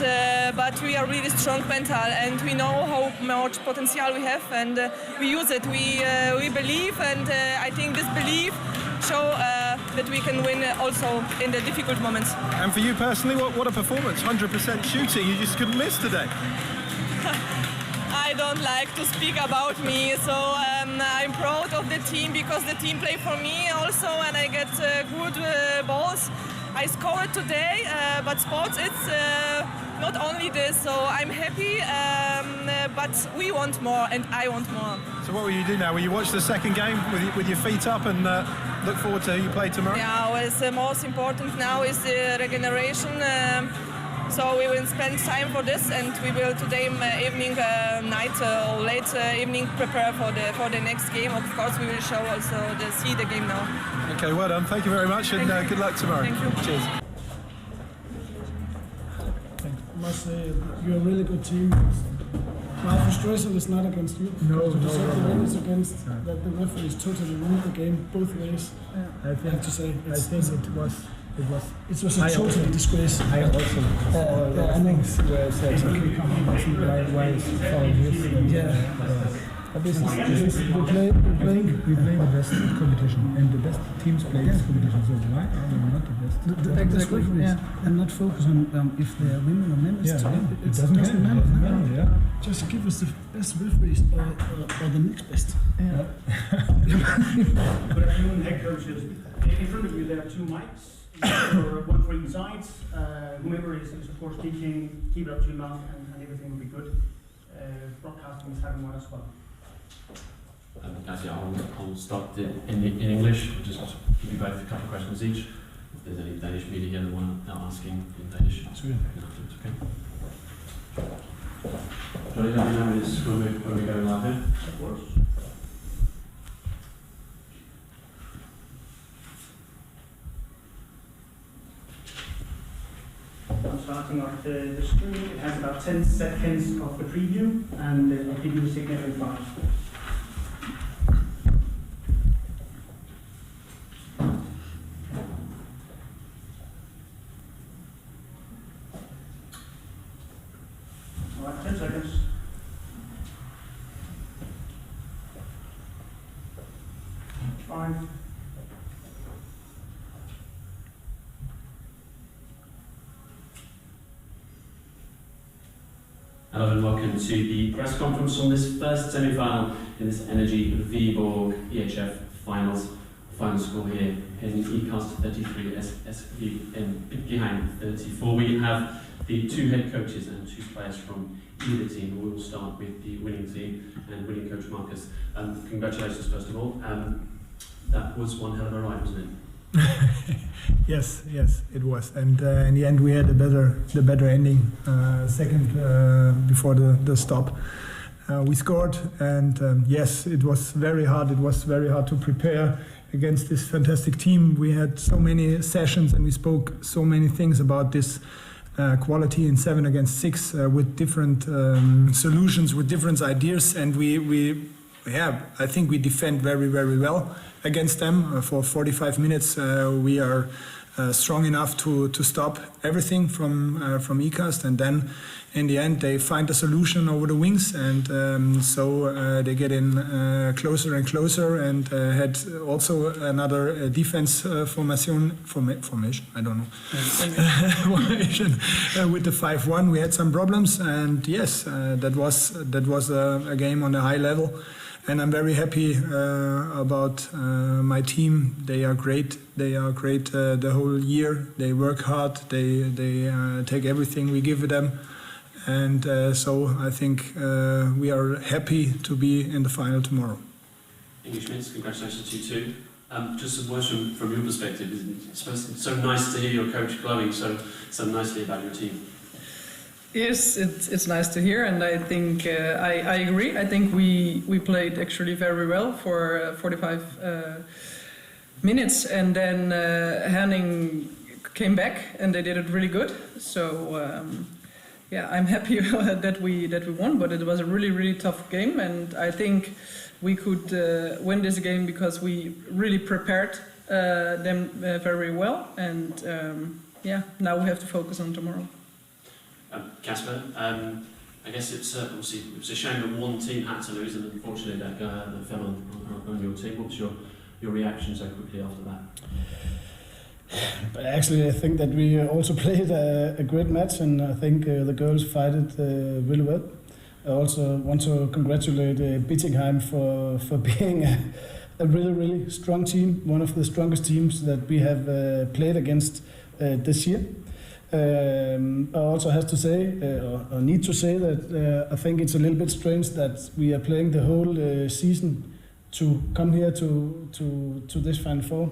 but we are really strong mental, and we know how much potential we have, and we use it. We believe, and I think this belief show that we can win also in the difficult moments. And for you personally, what a performance! 100% shooting, you just couldn't miss today. I don't like to speak about me, so I'm proud of the team because the team play for me also, and I get good balls. I scored today, but sports it's not only this, so I'm happy, but we want more and I want more. So what will you do now? Will you watch the second game with your feet up and look forward to who you play tomorrow? Yeah, what's most important now is the regeneration. So we will spend time for this, and we will today evening, night or late evening prepare for the next game. Of course, we will show also see the game now. Okay, well done. Thank you very much, and good luck tomorrow. Thank you. Cheers. I must say you're a really good team. My frustration is not against you. No. The win is against that the referees totally ruled the game both ways. I have to say. I think it was a total disgrace. I also all the things where I said, okay, why is foul this? Yeah. But we play the best competition, and the best teams play this competition. So why are they not the best? Exactly. And not focus on if they are women or men. It doesn't matter. Yeah. Just give us the best referees or the next best. Good afternoon, head coaches. In front of you there are two mics, one for each side. Whoever is of course teaching, keep it up too long and everything will be good. Broadcasting is having one as well. Actually, I'll start in English. I'll just give you both a couple of questions each. If there's any Danish media here that want to asking in Danish, okay. Johnny, let me know when we go live here. Of course. I'm starting off the screen. It has about 10 seconds of the preview, and I'll give you a signal in 5. All right, 10 seconds. Five. Hello and welcome to the press conference on this first semi-final in this Energy Viborg EHF Finals. Final score here, Herningikast 33, SSV and Bitighайm 34. We have the two head coaches and two players from either team. We will start with the winning team and winning coach Marcus. Congratulations first of all. That was one hell of a ride, wasn't it? Yes, it was, and in the end we had the better ending. Second before the stop, we scored, and yes, it was very hard. It was very hard to prepare against this fantastic team. We had so many sessions, and we spoke so many things about this quality in 7 against 6 with different solutions, with different ideas, and I think we defend very, very well against them. For 45 minutes, we are strong enough to stop everything from Icast, and then in the end they find a solution over the wings, and so they get in closer and closer, and had also another defense formation. I don't know. Formation with the 5-1. We had some problems, and yes, that was a game on a high level. And I'm very happy about my team. They are great. They are great the whole year. They work hard. They take everything we give them. And so I think we are happy to be in the final tomorrow. Inge Schmitz, congratulations to you too. Just some words from your perspective. It's so nice to hear your coach glowing so nicely about your team. Yes, it's nice to hear, and I think I agree. I think we played actually very well for 45 minutes, and then Herning came back and they did it really good. So I'm happy that we won, but it was a really tough game, and I think we could win this game because we really prepared them very well, and now we have to focus on tomorrow. Kasper, I guess it was a shame that one team had to lose, and unfortunately that fell on your team. What was your reaction so quickly after that? But actually, I think that we also played a great match, and I think the girls fought really well. I also want to congratulate Bittigheim for being a really strong team, one of the strongest teams that we have played against this year. I also have to say, or need to say that I think it's a little bit strange that we are playing the whole season to come here to this Final Four.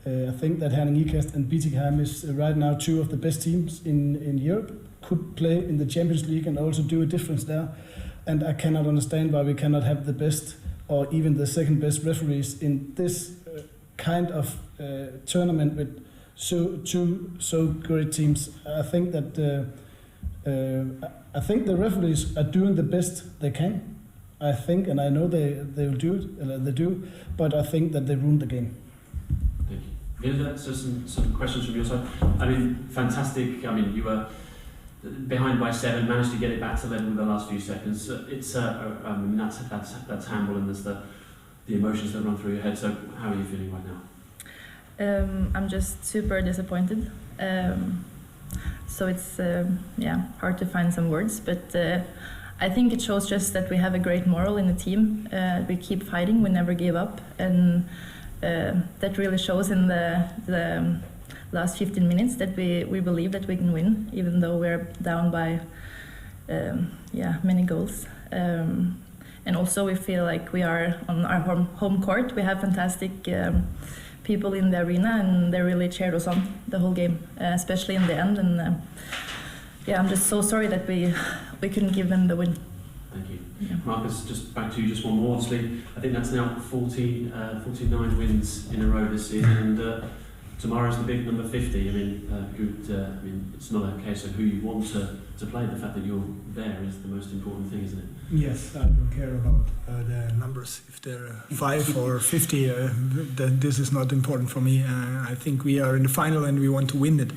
I think that Herningikast and Bittigheim is right now two of the best teams in Europe, could play in the Champions League and also do a difference there. And I cannot understand why we cannot have the best or even the second best referees in this kind of tournament with so great teams. I think that the referees are doing the best they can. I think, and I know they will do it. They do, but I think that they ruined the game. Thank you. So some questions from your side. I mean, fantastic. I mean, you were behind by 7, managed to get it back to level with the last few seconds. It's that's handball, and there's the emotions that run through your head. So how are you feeling right now? I'm just super disappointed. So it's hard to find some words, but I think it shows just that we have a great moral in the team. We keep fighting, we never give up, and that really shows in the last 15 minutes that we believe that we can win, even though we're down by many goals. And also we feel like we are on our home court. We have fantastic people in the arena, and they really cheered us on the whole game, especially in the end. And I'm just so sorry that we couldn't give them the win. Thank you. Yeah. Marcus, just back to you, just one more. Obviously, I think that's now 49 wins in a row this season, and tomorrow's the big number 50. I mean, it's not a case of who you want to play. The fact that you're there is the most important thing, isn't it? Yes, I don't care about the numbers. If they're 5 or 50, this is not important for me. I think we are in the final and we want to win it.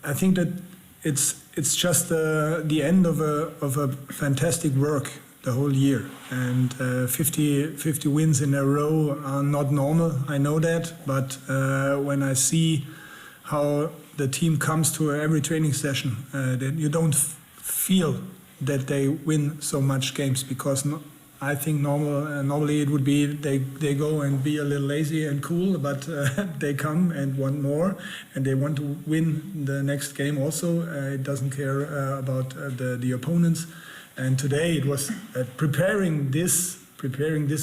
I think that it's just the end of a fantastic work the whole year, and 50 wins in a row are not normal. I know that, but when I see how the team comes to every training session, that you don't feel that they win so much games, because I think normally it would be they go and be a little lazy and cool, but they come and want more, and they want to win the next game also. It doesn't care about the opponents. And today it was preparing this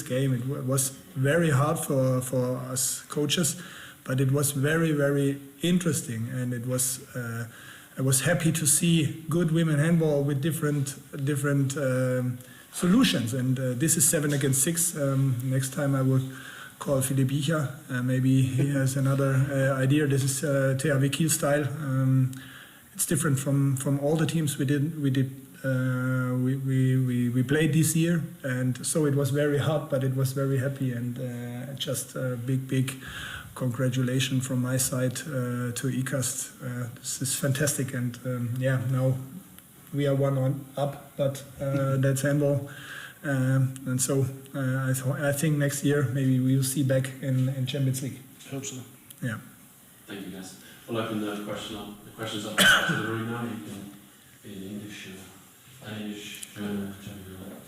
game. It was very hard for us coaches, but it was very, very interesting, and it was. I was happy to see good women handball with different solutions. And this is 7 against 6. Next time I will call Philipp Bicher. Maybe he has another idea. This is THW Kiel style. It's different from all the teams we played this year, and so it was very hard, but it was very happy, and just a big congratulations from my side to Icast. This is fantastic, and now we are one on up, but that's handball, and so I think next year maybe we will see back in Champions League. Hope so. Yeah. Thank you, guys. We'll open the questions up to the room now. You can be in English, Danish, German, whichever you like.